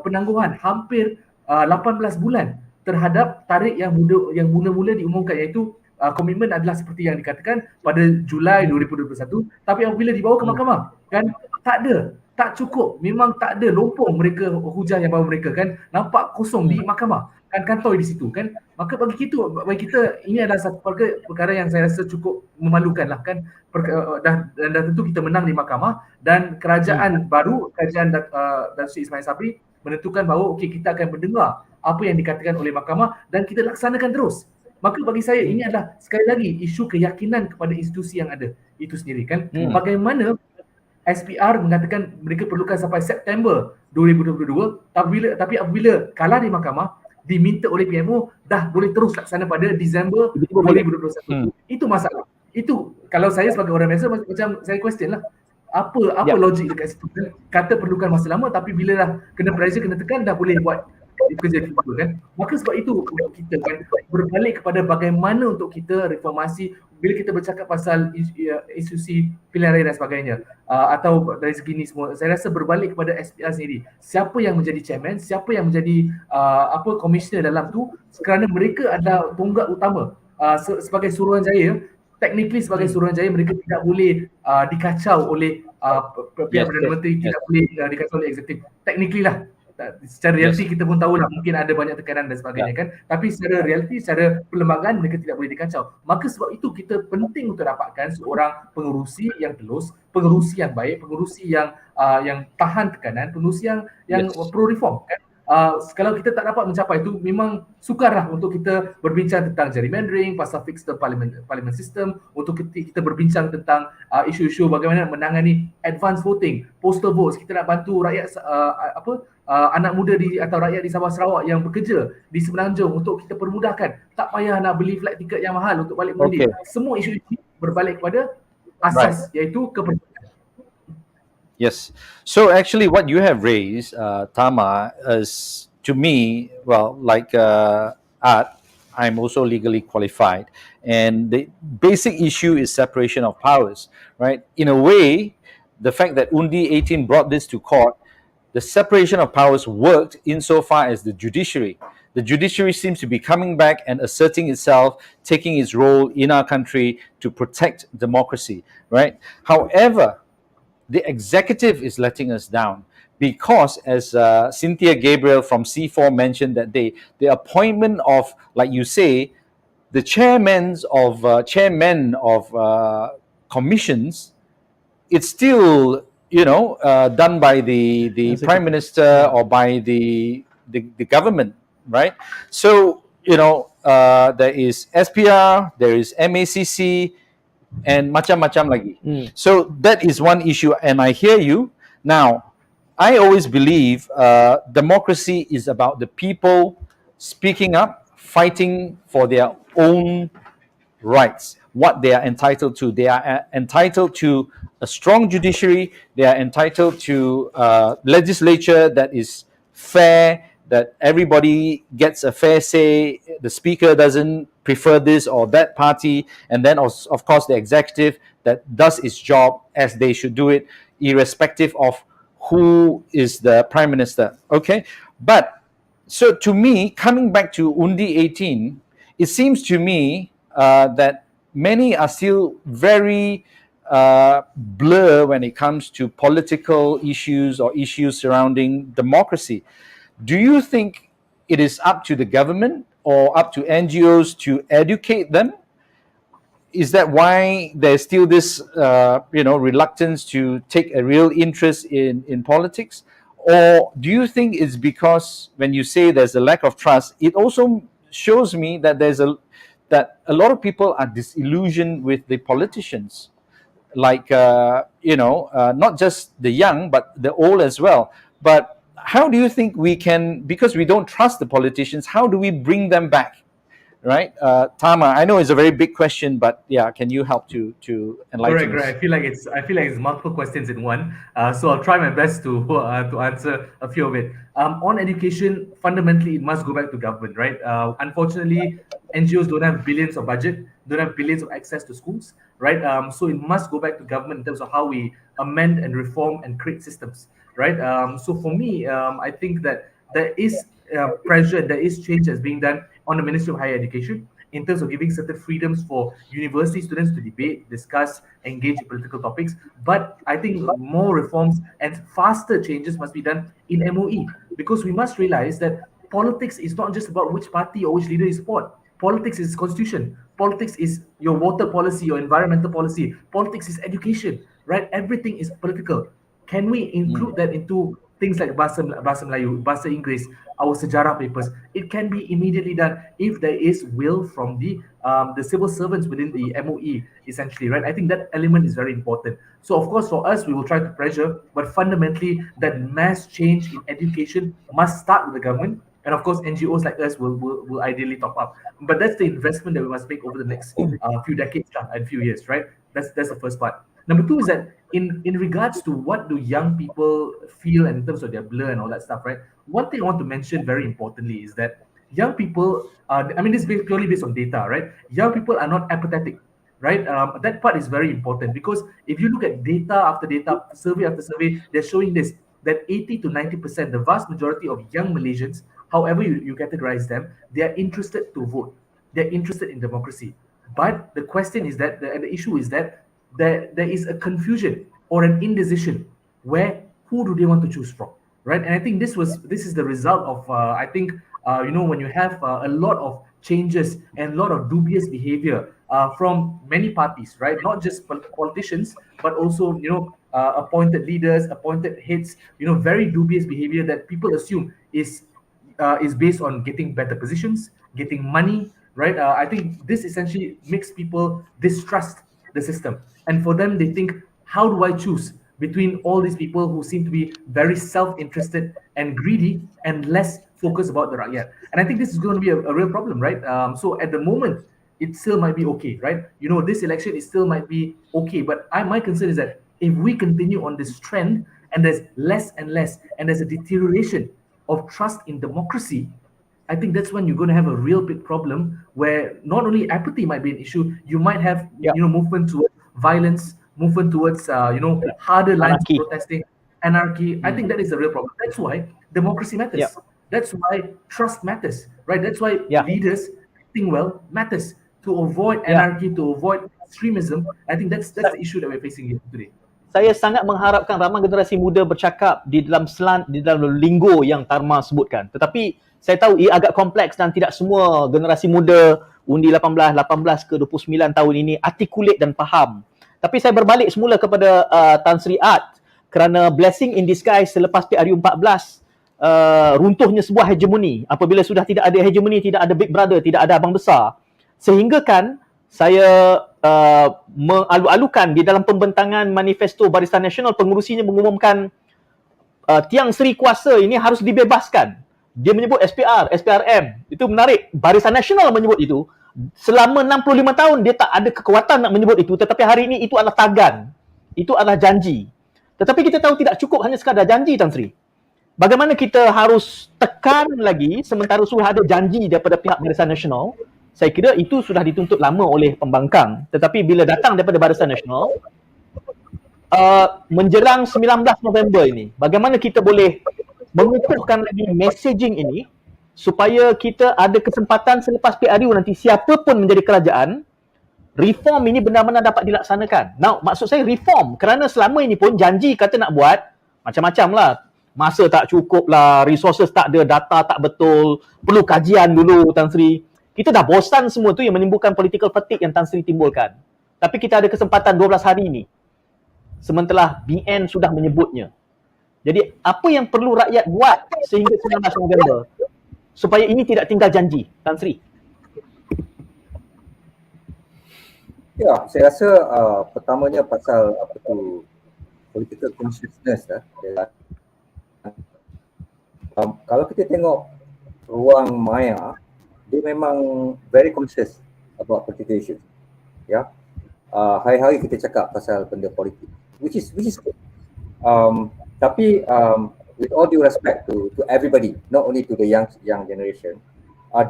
penangguhan hampir 18 bulan terhadap tarikh yang mula-mula diumumkan, iaitu komitmen adalah seperti yang dikatakan pada Julai 2021, tapi apabila dibawa ke mahkamah kan tak cukup, memang tak ada, lompong mereka hujah yang bawa mereka kan, nampak kosong di mahkamah kan, kantoi di situ kan. Maka bagi kita ini adalah satu perkara yang saya rasa cukup memalukan lah kan. Dan tentu kita menang di mahkamah, dan kerajaan baru, kerajaan Datuk Seri Ismail Sabri menentukan bahawa okey, kita akan mendengar apa yang dikatakan oleh mahkamah dan kita laksanakan terus. Maka bagi saya ini adalah sekali lagi isu keyakinan kepada institusi yang ada itu sendiri kan. Bagaimana SPR mengatakan mereka perlukan sampai September 2022, tapi apabila kalah di mahkamah, diminta oleh PMO dah boleh terus laksana pada Disember 2021. Itu masalah. Itu kalau saya sebagai orang biasa macam saya question lah. Apa logik dekat situ kan? Kata perlukan masa lama, tapi bila dah kena pressure, kena tekan, dah boleh buat kerja kita kan. Maka sebab itu untuk kita kan berbalik kepada bagaimana untuk kita reformasi bila kita bercakap pasal institusi pilihan raya dan sebagainya, atau dari segi ni semua, saya rasa berbalik kepada SPR sendiri. Siapa yang menjadi chairman, siapa yang menjadi commissioner dalam tu, kerana mereka adalah tonggak utama sebagai Suruhanjaya. Technically sebagai Suruhanjaya mereka tidak boleh dikacau oleh pihak Perdana Menteri, tidak boleh dikacau oleh eksekutif. Technically lah. Secara realiti kita pun tahu lah mungkin ada banyak tekanan dan sebagainya kan. Tapi secara realiti, secara perlembagaan mereka tidak boleh dikacau. Maka sebab itu kita penting untuk dapatkan seorang pengerusi yang telus, pengerusi yang baik, pengerusi yang tahan tekanan, pengerusi yang pro reform kan. Kalau kita tak dapat mencapai itu, memang sukarlah untuk kita berbincang tentang gerrymandering, pasal fixed term parliament system, untuk kita berbincang tentang isu-isu bagaimana menangani advance voting, postal votes. Kita nak bantu rakyat anak muda atau rakyat di Sabah Sarawak yang bekerja di Semenanjung untuk kita permudahkan. Tak payah nak beli flight tiket yang mahal untuk balik mudik. Semua isu-isu berbalik kepada asas, iaitu kepercayaan. Yes. So actually what you have raised, THARMA, is to me, well, like Art, I'm also legally qualified. And the basic issue is separation of powers, right? In a way, the fact that Undi 18 brought this to court, the separation of powers worked insofar as the judiciary seems to be coming back and asserting itself, taking its role in our country to protect democracy, right? However, the executive is letting us down because, as Cynthia Gabriel from C4 mentioned that day, the appointment of, like you say, the chairmen of commissions, it's still, done by the Prime Minister or by the government, right? So, there is SPR, there is MACC, and macam-macam lagi. So that is one issue, and I hear you. Now, I always believe democracy is about the people speaking up, fighting for their own rights, what they are entitled to. They are entitled to a strong judiciary. They are entitled to legislature that is fair, that everybody gets a fair say. The speaker doesn't prefer this or that party, and then of course the executive that does its job as they should do it, irrespective of who is the prime minister. Okay, but so to me, coming back to Undi 18, it seems to me that many are still very blur when it comes to political issues or issues surrounding democracy. Do you think it is up to the government or up to NGOs to educate them? Is that why there's still this, reluctance to take a real interest in politics? Or do you think it's because when you say there's a lack of trust, it also shows me that that a lot of people are disillusioned with the politicians, like not just the young but the old as well. But how do you think we can, because we don't trust the politicians, how do we bring them back? Right, THARMA, I know it's a very big question, but yeah, can you help to enlighten us? Correct. I feel like it's multiple questions in one. So I'll try my best to answer a few of it. On education, fundamentally, it must go back to government, right? Unfortunately, NGOs don't have billions of budget, don't have billions of access to schools, right? So it must go back to government in terms of how we amend and reform and create systems, right? So for me, I think that there is pressure, there is change that's being done on the Ministry of Higher Education in terms of giving certain freedoms for university students to debate, discuss, engage in political topics. But I think more reforms and faster changes must be done in MOE, because we must realize that politics is not just about which party or which leader you support. Politics is constitution. Politics is your water policy, your environmental policy. Politics is education, right? Everything is political. Can we include that into things like bahasa Melayu, bahasa Inggeris, our sejarah papers? It can be immediately done if there is will from the civil servants within the MOE, essentially, right? I think that element is very important. So of course, for us, we will try to pressure, but fundamentally, that mass change in education must start with the government. And of course, NGOs like us will ideally top up. But that's the investment that we must make over the next few decades and few years, right? That's the first part. Number two is that in regards to what do young people feel in terms of their blur and all that stuff, right? One thing I want to mention very importantly is that young people are, I mean, this is purely based on data, right? Young people are not apathetic, right? That part is very important because if you look at data after data, survey after survey, they're showing this, that 80 to 90%, the vast majority of young Malaysians, however you categorize them, they are interested to vote. They're interested in democracy. But the question is that, the issue is that there is a confusion or an indecision where who do they want to choose from, right? And I think this is the result of I think when you have a lot of changes and a lot of dubious behavior from many parties, right? Not just politicians, but also appointed leaders, appointed heads. Very dubious behavior that people assume is based on getting better positions, getting money, right? I think this essentially makes people distrust the system. And for them, they think, how do I choose between all these people who seem to be very self-interested and greedy and less focused about the rakyat? And I think this is going to be a real problem, right? So at the moment, it still might be okay, right? This election, it still might be okay. But my concern is that if we continue on this trend and there's less and less, and there's a deterioration of trust in democracy, I think that's when you're going to have a real big problem where not only apathy might be an issue, you might have movement towards violence, movement towards harder lines of protesting, anarchy. I think that is a real problem. That's why democracy matters. That's why trust matters, right? That's why leaders acting well matters, to avoid anarchy, to avoid extremism. I think that's the issue that we're facing here today. Saya sangat mengharapkan ramai generasi muda bercakap di dalam linggo yang THARMA sebutkan. Tetapi saya tahu ia agak kompleks dan tidak semua generasi muda undi 18 ke 29 tahun ini articulate dan faham. Tapi saya berbalik semula kepada Tan Sri Art kerana blessing in disguise selepas PRU 14 runtuhnya sebuah hegemoni. Apabila sudah tidak ada hegemoni, tidak ada big brother, tidak ada abang besar. Sehingga kan saya mengalu-alukan di dalam pembentangan manifesto Barisan Nasional, pengurusinya mengumumkan tiang seri kuasa ini harus dibebaskan. Dia menyebut SPR, SPRM. Itu menarik. Barisan Nasional menyebut itu. Selama 65 tahun dia tak ada kekuatan nak menyebut itu, tetapi hari ini itu adalah tagan. Itu adalah janji. Tetapi kita tahu tidak cukup hanya sekadar janji, Tan Sri. Bagaimana kita harus tekan lagi sementara sudah ada janji daripada pihak Barisan Nasional? Saya kira itu sudah dituntut lama oleh pembangkang. Tetapi bila datang daripada Barisan Nasional, menjelang 19 November ini, bagaimana kita boleh mengukuhkan lagi messaging ini supaya kita ada kesempatan selepas PRU nanti siapa pun menjadi kerajaan, reform ini benar-benar dapat dilaksanakan. Now, maksud saya reform kerana selama ini pun janji kata nak buat macam-macam lah. Masa tak cukup lah, resources tak ada, data tak betul, perlu kajian dulu, Tan Sri. Kita dah bosan semua tu yang menimbulkan political fatigue yang Tan Sri timbulkan. Tapi kita ada kesempatan 12 hari ini. Sementara BN sudah menyebutnya. Jadi apa yang perlu rakyat buat sehingga 19 November supaya ini tidak tinggal janji, Tan Sri? Ya, saya rasa pertamanya pasal political consciousness lah. Kalau kita tengok ruang maya, dia memang very conscious about political issues. Ya, hari-hari kita cakap pasal benda politik, which is good. Tapi with all due respect to everybody, not only to the young generation,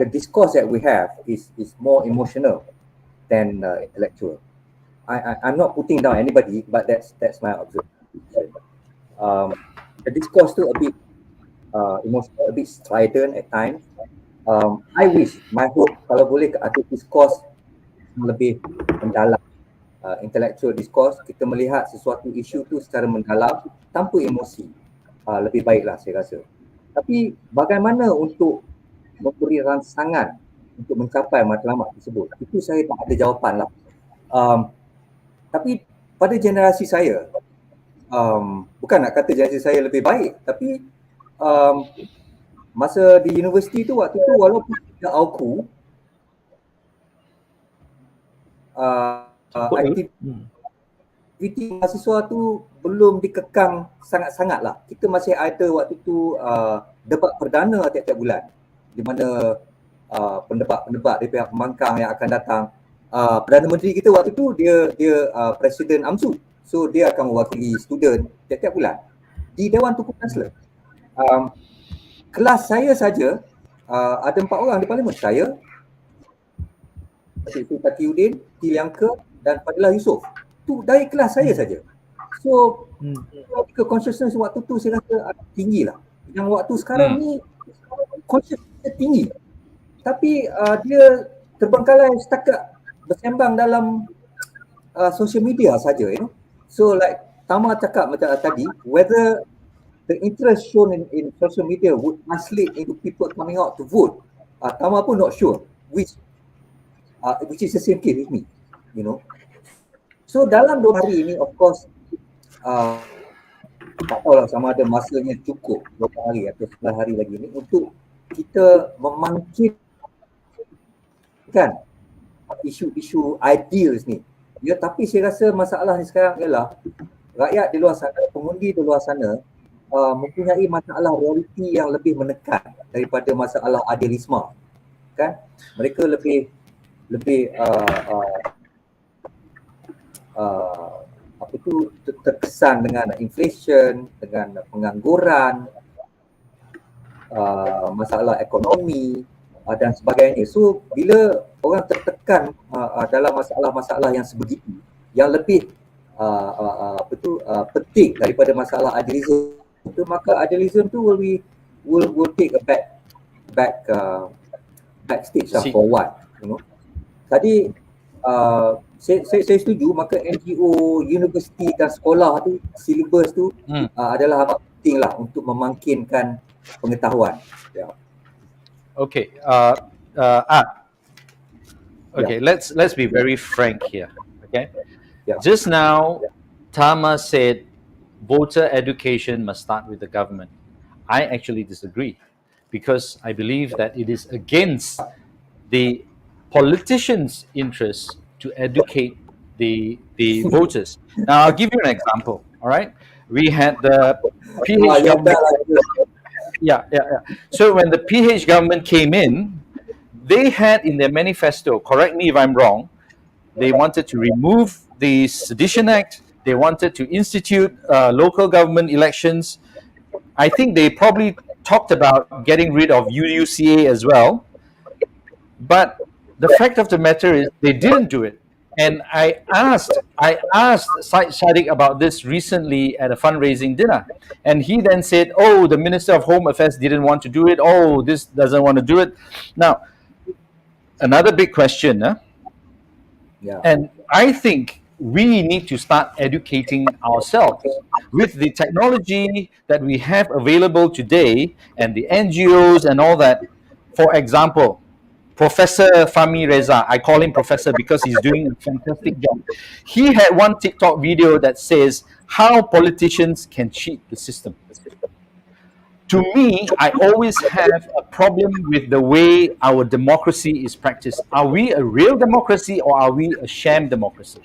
the discourse that we have is more emotional than intellectual. I'm not putting down anybody, but that's my observation. The discourse tu a bit emotional, a bit strident at times. I wish, my hope, kalau boleh ada discourse lebih mendalam, intellectual discourse, kita melihat sesuatu isu tu secara mendalam tanpa emosi, lebih baiklah saya rasa. Tapi bagaimana untuk memberi rangsangan untuk mencapai matlamat tersebut, itu saya tak ada jawapan lah. Tapi pada generasi saya, bukan nak kata generasi saya lebih baik, tapi masa di universiti tu, waktu tu walaupun tidak auku, aktiviti mahasiswa tu belum dikekang sangat-sangat lah. Kita masih ada waktu tu debat perdana tiap-tiap bulan, di mana pendebat-pendebat dari pihak pembangkang yang akan datang. Perdana Menteri kita waktu tu dia Presiden AMSU. So dia akan mewakili student tiap-tiap bulan di Dewan Tukar Kansler. Kelas saya saja ada 4 orang di parlimen. Saya, Datuk Takiuddin, Tiliangka dan Fadilah Yusof. Tu dari kelas saya saja. So political consciousness waktu tu saya rasa tinggi lah. Yang waktu sekarang ni consciousness tinggi. Tapi dia terbengkalai setakat bersembang dalam social media saja, you know. So like Tama cakap macam tadi, whether the interest shown in social media would translate into people coming out to vote, Tama pun not sure, which is the same case with me, you know. So dalam 2 hari ini, of course, tak tahulah sama ada masanya cukup 2 hari atau 11 hari lagi ni untuk kita memangkitkan isu-isu ideals ni. Ya, tapi saya rasa masalah ni sekarang ialah rakyat di luar sana, pengundi di luar sana mempunyai masalah realiti yang lebih menekan daripada masalah idealisme. Kan? Mereka lebih terkesan dengan inflation, dengan pengangguran, masalah ekonomi dan sebagainya. So bila orang tertekan dalam masalah-masalah yang sebegitu, yang lebih penting daripada masalah idealism itu, maka idealism tu will take a backstage lah for what, you know. Tadi saya setuju, maka NGO, universiti dan sekolah tu, silibus tu adalah amat penting lah untuk memangkinkan pengetahuan. Yeah. Okay, okay, let's be very frank here. Okay, just now, Tharma said voter education must start with the government. I actually disagree, because I believe that it is against the politicians' interest to educate the voters. Now, I'll give you an example. All right, we had the PH government. Yeah. So when the PH government came in, they had in their manifesto, correct me if I'm wrong, they wanted to remove the Sedition Act, they wanted to institute local government elections. I think they probably talked about getting rid of UUCA as well. But the fact of the matter is they didn't do it. And I asked Syed Shadiq about this recently at a fundraising dinner. And he then said, oh, the Minister of Home Affairs didn't want to do it. Oh, this doesn't want to do it. Now, another big question. Yeah. And I think we need to start educating ourselves with the technology that we have available today and the NGOs and all that. For example, Professor Fahmi Reza, I call him Professor because he's doing a fantastic job. He had one TikTok video that says how politicians can cheat the system. To me, I always have a problem with the way our democracy is practiced. Are we a real democracy or are we a sham democracy?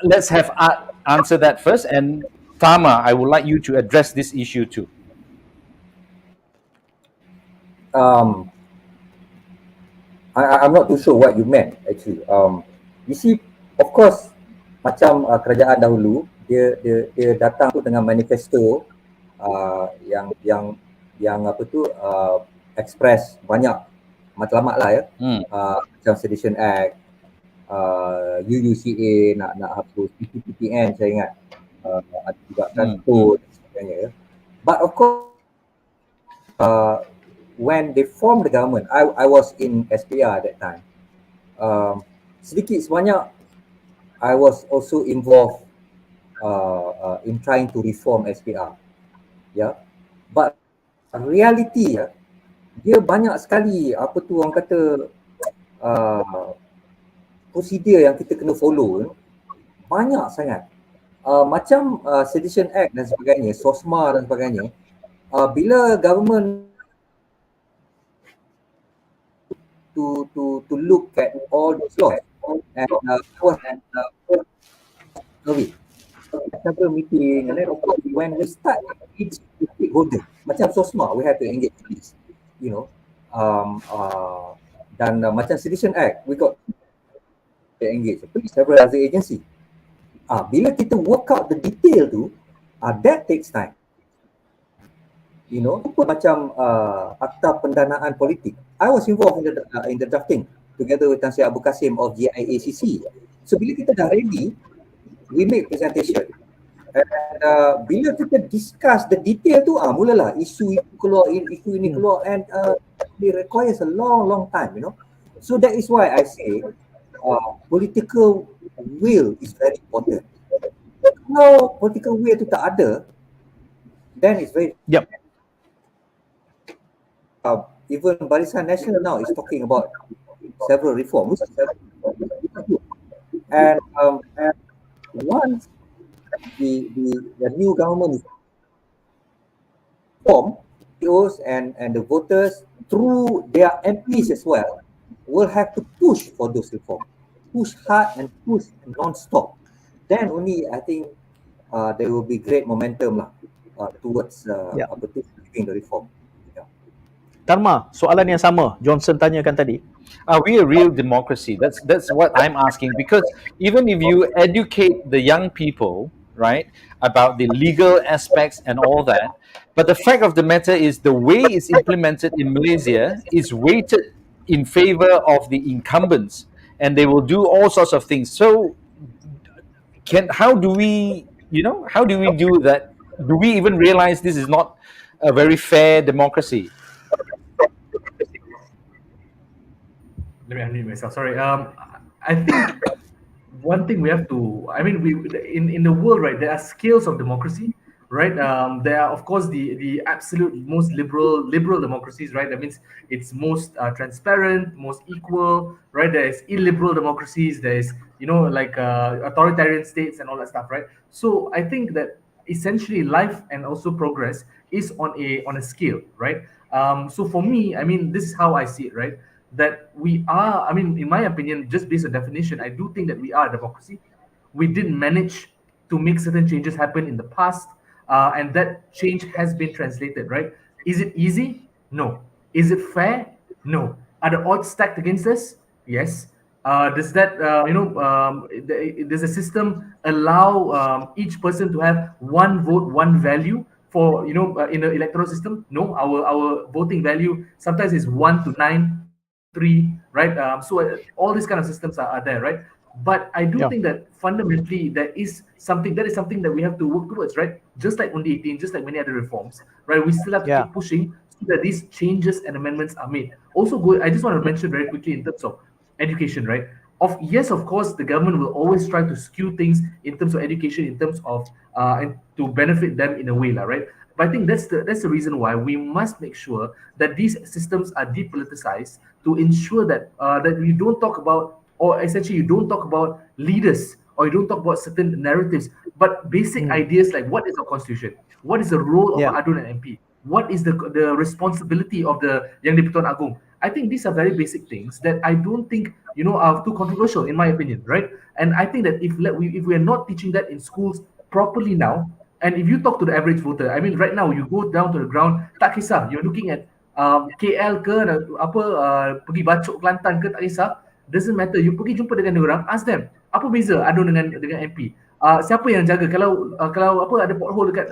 Let's have Art answer that first. And Tharma, I would like you to address this issue too. I'm not too sure what you meant actually. You see, of course, macam kerajaan dahulu, dia datang tu dengan manifesto yang apa tu express banyak matlamat lah ya. Macam Sedition Act, UUCA nak hapus, PPPN saya ingat, ada juga kantor dan sebagainya ya. But of course, when they formed the government, I was in SPR at that time. Sedikit sebanyak, I was also involved in trying to reform SPR. Yeah, but reality dia banyak sekali apa tu orang kata prosedur yang kita kena follow, banyak sangat. Macam Sedition Act dan sebagainya, SOSMA dan sebagainya, bila government to look at all those laws and several meeting, and then of course when we start each stakeholder, macam SOSMA, we have to engage police, you know, dan macam Sedition Act, we got engage, several other agency. Bila kita work out the detail tu, that takes time. You know, macam akta pendanaan politik. I was involved in the drafting together with Tan Sri Abu Kasim of GIACC. So bila kita dah ready, we make presentation. And bila kita discuss the detail tu, mulalah isu itu keluar, isu ini keluar, and it requires a long time, you know. So that is why I say political will is very important. Kalau political will tu tak ada, then it's very even Barisan Nasional now is talking about several reforms, and once the new government is formed, those and the voters through their MPs as well will have to push for those reforms, push hard and push non-stop. Then only I think there will be great momentum towards achieving the reform. Dharma, soalan yang sama Jonson tanyakan tadi. Are we a real democracy? That's what I'm asking, because even if you educate the young people, right, about the legal aspects and all that, but the fact of the matter is the way it's implemented in Malaysia is weighted in favor of the incumbents, and they will do all sorts of things. So how do we do that? Do we even realize this is not a very fair democracy? Let me unmute myself. Sorry. I think one thing we have to, in the world, right, there are scales of democracy, right? There are, of course, the absolute most liberal democracies, right? That means it's most transparent, most equal, right? There's illiberal democracies. There's, authoritarian states and all that stuff, right? So I think that essentially life and also progress is on a scale, right? So for me, this is how I see it, right? That we are, in my opinion, just based on definition, I do think that we are a democracy. We didn't manage to make certain changes happen in the past, and that change has been translated, right? Is it easy? No. Is it fair? No. Are the odds stacked against us? Yes. Does that, does the system allow each person to have one vote, one value for, in the electoral system? No. Our voting value sometimes is 1 to 9, 3, right? So all these kind of systems are there, right? But I do think that fundamentally that is something that we have to work towards, right? Just like Undi 18, just like many other reforms, right? We still have to keep pushing so that these changes and amendments are made. Also, I just want to mention very quickly in terms of education, right? Of course, the government will always try to skew things in terms of education, in terms of and to benefit them in a way, right? But I think that's the reason why we must make sure that these systems are depoliticized, to ensure that that we don't talk about, or essentially you don't talk about leaders, or you don't talk about certain narratives, but basic ideas like what is our constitution, what is the role of HARUN and MP, what is the responsibility of the Yang di-Pertuan Agong. I think these are very basic things that I don't think are too controversial in my opinion, right? And I think that if we are not teaching that in schools properly now, and if you talk to the average voter, right now you go down to the ground, tak kisah you're looking at KL ke pergi Bacok Kelantan ke, tak kisah, doesn't matter, you pergi jumpa dengan orang, ask them apa beza ADUN dengan MP, siapa yang jaga kalau ada pothole dekat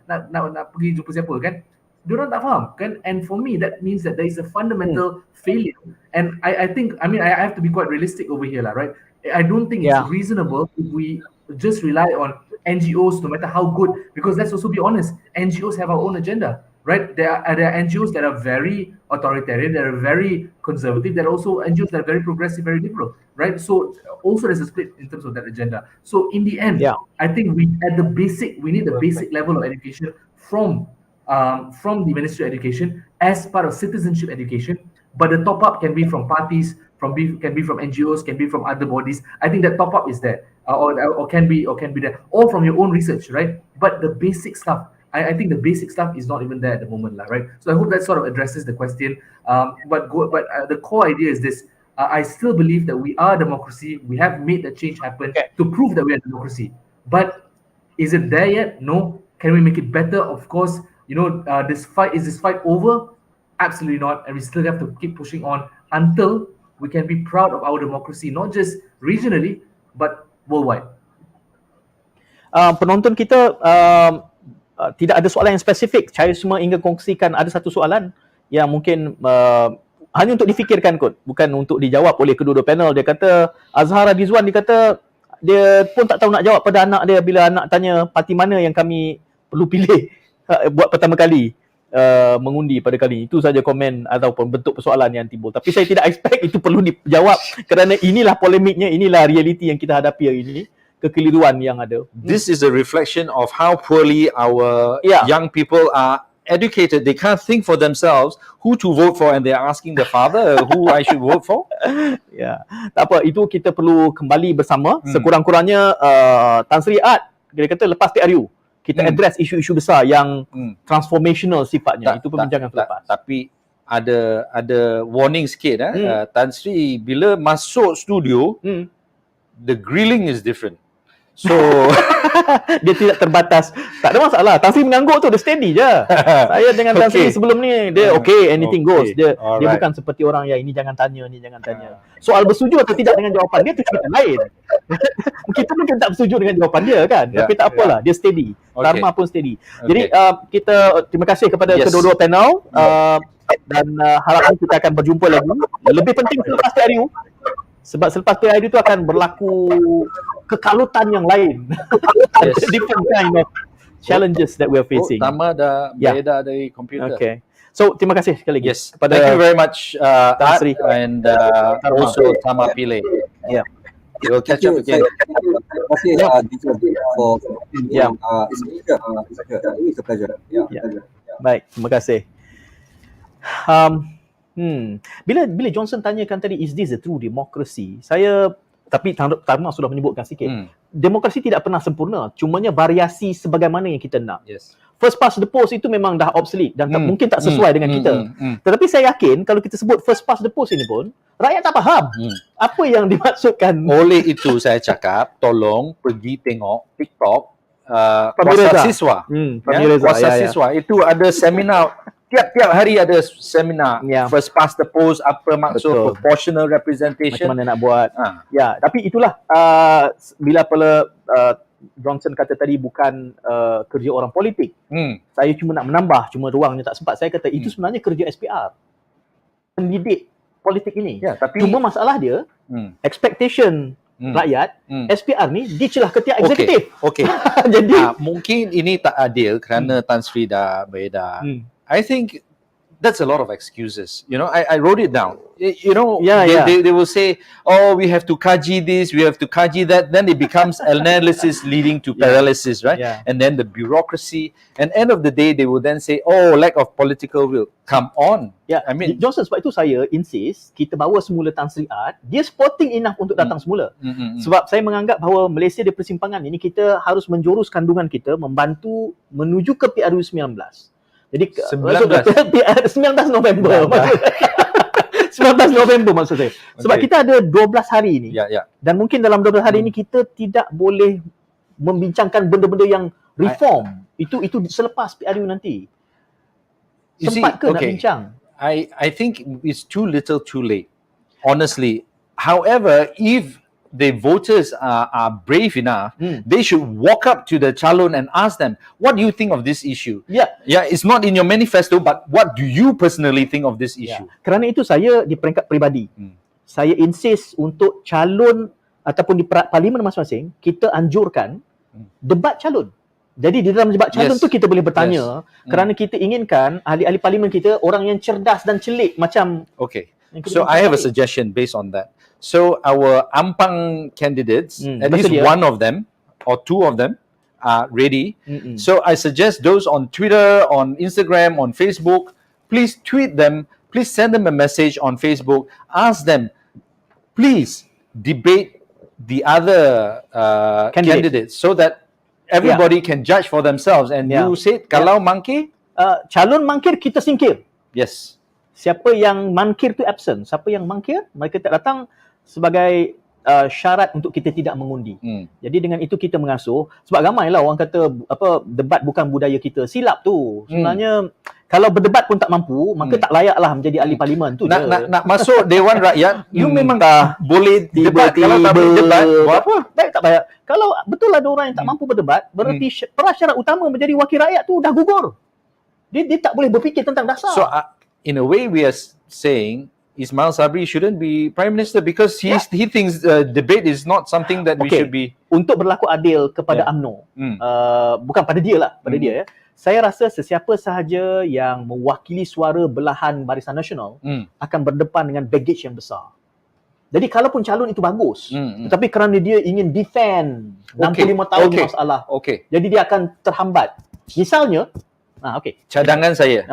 nak pergi jumpa siapa kan, diorang tak faham kan. And for me that means that there is a fundamental failure, and I think I have to be quite realistic over here, right? I don't think it's reasonable if we just rely on NGOs, no matter how good, because let's also be honest, NGOs have our own agenda, right? There are NGOs that are very authoritarian, that are very conservative, there are also NGOs that are very progressive, very liberal, right? So also there's a split in terms of that agenda. So in the end, I think we need the basic level of education from the Ministry of Education as part of citizenship education, but the top up can be from parties, can be from NGOs, can be from other bodies. I think that top up is there, or can be there, or from your own research, right? But the basic stuff, I think the basic stuff is not even there at the moment, right? So I hope that sort of addresses the question. But the core idea is this: I still believe that we are a democracy. We have made the change happen to prove that we are a democracy. But is it there yet? No. Can we make it better? Of course. Is this fight over? Absolutely not. And we still have to keep pushing on until we can be proud of our democracy, not just regionally, but worldwide. Penonton kita tidak ada soalan yang spesifik. Saya cuma ingin kongsikan ada satu soalan yang mungkin hanya untuk difikirkan kot, bukan untuk dijawab oleh kedua-dua panel. Dia kata, AZHAR Rizwan, dia kata dia pun tak tahu nak jawab pada anak dia bila anak tanya parti mana yang kami perlu pilih buat pertama kali mengundi pada kali ini. Itu saja komen ataupun bentuk persoalan yang timbul. Tapi saya tidak expect itu perlu dijawab kerana inilah polemiknya, inilah realiti yang kita hadapi hari ini, kekeliruan yang ada. This is a reflection of how poorly our young people are educated. They can't think for themselves who to vote for, and they're asking the father who I should vote for. Ya, tak apa, itu kita perlu kembali bersama. Sekurang-kurangnya Tan Sri Art, dia kata lepas PRU kita address isu-isu besar yang transformational sifatnya. Itu perbincangan selepas. Tapi ada warning sikit. Tan Sri bila masuk studio, the grilling is different. So dia tidak terbatas. Tak ada masalah. Tan Sri mengangguk tu, dia steady je. Saya dengan Tan Sri sebelum ni, dia anything goes. Dia bukan seperti orang yang ini jangan tanya, ni jangan tanya. Soal bersetuju atau tidak dengan jawapan dia tu cerita lain. Kita mungkin tak bersetuju dengan jawapan dia kan. Tapi tak apalah, dia steady. THARMA pun steady. Jadi kita terima kasih kepada kedua-dua panel dan harapnya kita akan berjumpa lagi. Lebih penting selepas PRU. Sebab selepas PILLAI itu akan berlaku kekalutan yang lain. Different kind of challenges that we are facing. THARMA dah beredar dari komputer. Okay. So, terima kasih sekali lagi. Yes. Thank you very much, Art, and also THARMA PILLAI. Yeah. We'll catch up again. Terima kasih for it's a pleasure. Baik, terima kasih. Bila Jonson tanyakan tadi, is this a true democracy? Tapi THARMA sudah menyebutkan sikit. Demokrasi tidak pernah sempurna. Cumanya variasi sebagaimana yang kita nak. Yes. First past the post itu memang dah obsolete dan mungkin tak sesuai dengan kita. Tetapi saya yakin kalau kita sebut first past the post ini pun, rakyat tak faham apa yang dimaksudkan. Oleh itu saya cakap, tolong pergi tengok TikTok Puasa Siswa. Puasa Siswa. Itu ada seminar. Tiap-tiap hari ada seminar. First past the post, apa maksud proportional representation, macam mana nak buat. Ya, tapi itulah bila Jonson kata tadi bukan kerja orang politik. Saya cuma nak menambah, cuma ruangnya tak sempat. Saya kata itu sebenarnya kerja SPR. Pendidik politik ini. Tapi cuma masalah dia, expectation rakyat, SPR ni dicelah ketiak eksekutif. Jadi mungkin ini tak adil kerana Tan Sri dah beredar. I think that's a lot of excuses. You know, I wrote it down. You know, they will say, oh, we have to kaji this, we have to kaji that. Then it becomes analysis leading to paralysis, right? And then the bureaucracy. And end of the day, they will then say, oh, lack of political will. Come on. I mean, Jonson, sebab itu saya insist kita bawa semula Tan Sri Art. Dia sporting enough untuk datang semula. Sebab saya menganggap bahawa Malaysia di persimpangan ini kita harus menjurus kandungan kita membantu menuju ke PRU 19. Jadi 19 November 19 November maksud saya. Sebab kita ada 12 hari ini. Dan mungkin dalam 12 hari ini kita tidak boleh membincangkan benda-benda yang reform. Itu selepas PRU nanti. Sempat ke nak bincang? I think it's too little too late. Honestly. However, if the voters are brave enough, they should walk up to the calon and ask them, what do you think of this issue? It's not in your manifesto, but what do you personally think of this issue? Kerana itu saya di peringkat peribadi, saya insist untuk calon ataupun di parlimen masing-masing, kita anjurkan debat calon. Jadi di dalam debat calon tu kita boleh bertanya, kerana kita inginkan ahli-ahli parlimen kita orang yang cerdas dan celik macam. So I have a suggestion based on that. So our Ampang candidates, at least one of them or two of them are ready. So I suggest those on Twitter, on Instagram, on Facebook, please tweet them, please send them a message on Facebook, ask them, please debate the other candidates so that everybody can judge for themselves. And you said, kalau mangkir? Calon mangkir kita singkir. Yes. Siapa yang mangkir tu absent. Siapa yang mangkir, mereka tak datang sebagai syarat untuk kita tidak mengundi. Jadi dengan itu kita mengasuh, sebab ramailah orang kata debat bukan budaya kita. Silap tu. Sebenarnya kalau berdebat pun tak mampu, maka tak layaklah menjadi ahli parlimen tu je. Nak masuk Dewan Rakyat, you memang boleh debat. Kalau tak boleh debat, buat apa? Baik, tak payah. Kalau betul ada orang yang tak mampu berdebat, berarti prasyarat utama menjadi wakil rakyat tu dah gugur. Dia tak boleh berfikir tentang dasar. So in a way we are saying Ismail Sabri shouldn't be Prime Minister because he thinks debate is not something that we should be. Untuk berlaku adil kepada UMNO, bukan pada dia lah, pada dia ya. Saya rasa sesiapa sahaja yang mewakili suara belahan Barisan Nasional akan berdepan dengan baggage yang besar. Jadi kalaupun calon itu bagus, tetapi kerana dia ingin defend 65 tahun masalah, jadi dia akan terhambat. Misalnya, cadangan saya,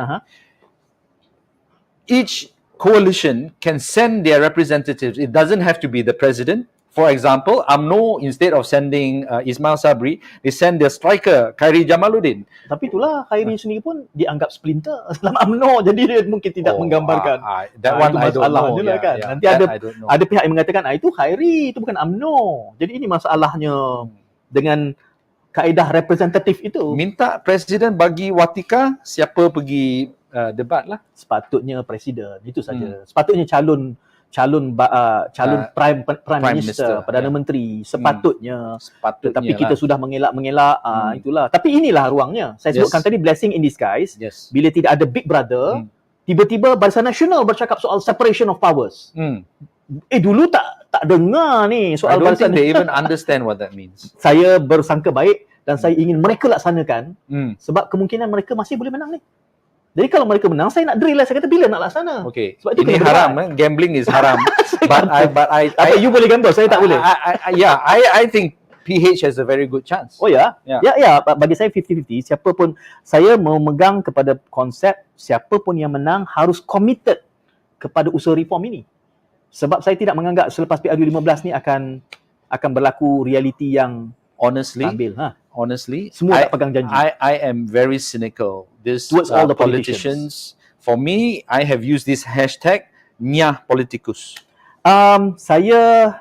each coalition can send their representatives. It doesn't have to be the president. For example, UMNO, instead of sending Ismail Sabri, they send their striker, Khairi Jamaluddin. Tapi itulah, Khairi sendiri pun dianggap splinter dalam UMNO. Jadi dia mungkin tidak menggambarkan. That one I don't know. Kan? Nanti ada pihak yang mengatakan, itu Khairi, itu bukan UMNO. Jadi ini masalahnya dengan kaedah representatif itu. Minta presiden bagi watika, siapa pergi debat lah. Sepatutnya presiden, itu saja. Sepatutnya calon prime minister, Perdana Menteri, sepatutnya. Tetapi kita sudah mengelak, itulah. Tapi inilah ruangnya. Saya sebutkan tadi blessing in disguise. Bila tidak ada big brother, tiba-tiba Barisan Nasional bercakap soal separation of powers. Dulu tak dengar ni soal Barisan Nasional. I don't think they even understand what that means. Saya bersangka baik dan saya ingin mereka laksanakan sebab kemungkinan mereka masih boleh menang ni. Jadi kalau mereka menang, saya nak drill lah. Saya kata bila nak laksana. Sebab itu ini haram. Gambling is haram. but I you boleh gamble, saya tak boleh. I think PH has a very good chance. Ya. Bagi saya 50-50. Siapa pun, saya memegang kepada konsep siapa pun yang menang harus committed kepada usaha reform ini. Sebab saya tidak menganggap selepas PRU 15 ni akan berlaku realiti yang stabil. Honestly, semua tak pegang janji. I am very cynical. Towards all the politicians. For me, I have used this hashtag Nyah Politikus. Saya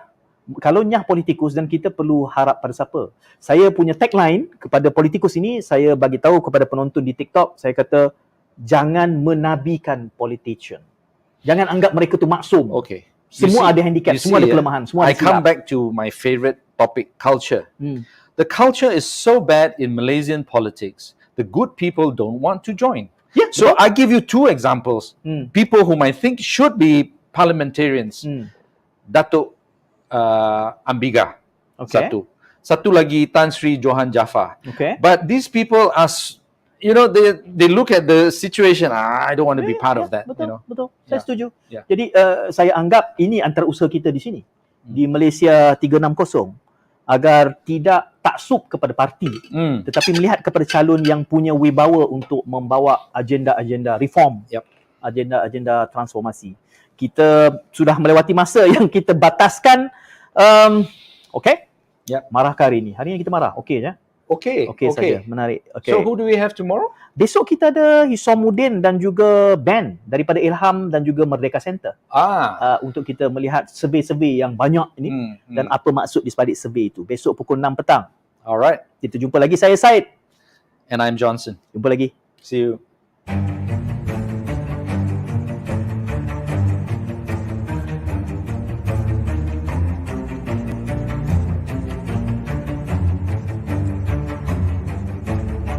kalau nyah politikus, dan kita perlu harap pada siapa. Saya punya tagline kepada politikus ini, saya bagi tahu kepada penonton di TikTok, saya kata jangan menabikan politician. Jangan anggap mereka tu maksum. Semua ada handicap, semua ada kelemahan, semua ada silap. I come back to my favorite topic, culture. The culture is so bad in Malaysian politics. The good people don't want to join. So I give you two examples. People whom I think should be parliamentarians. Datuk Ambiga. Satu lagi Tan Sri Johan Jaafar. But these people are, they look at the situation. I don't want to be part of that. Betul. Saya setuju. Jadi saya anggap ini antara usaha kita di sini. Di Malaysia 360. Agar tidak taksub kepada parti, tetapi melihat kepada calon yang punya wibawa untuk membawa agenda-agenda reform, agenda-agenda transformasi. Kita sudah melewati masa yang kita bataskan. Marah hari ini? Hari ini kita marah, je? Okey saja, menarik. So who do we have tomorrow? Besok kita ada Hisamuddin dan juga band daripada Ilham dan juga Merdeka Center. Untuk kita melihat survey-survey yang banyak ini dan apa maksud di sebalik survey itu. Besok pukul 6 petang. Alright. Kita jumpa lagi. Saya Syed. And I'm Jonson. Jumpa lagi. See you.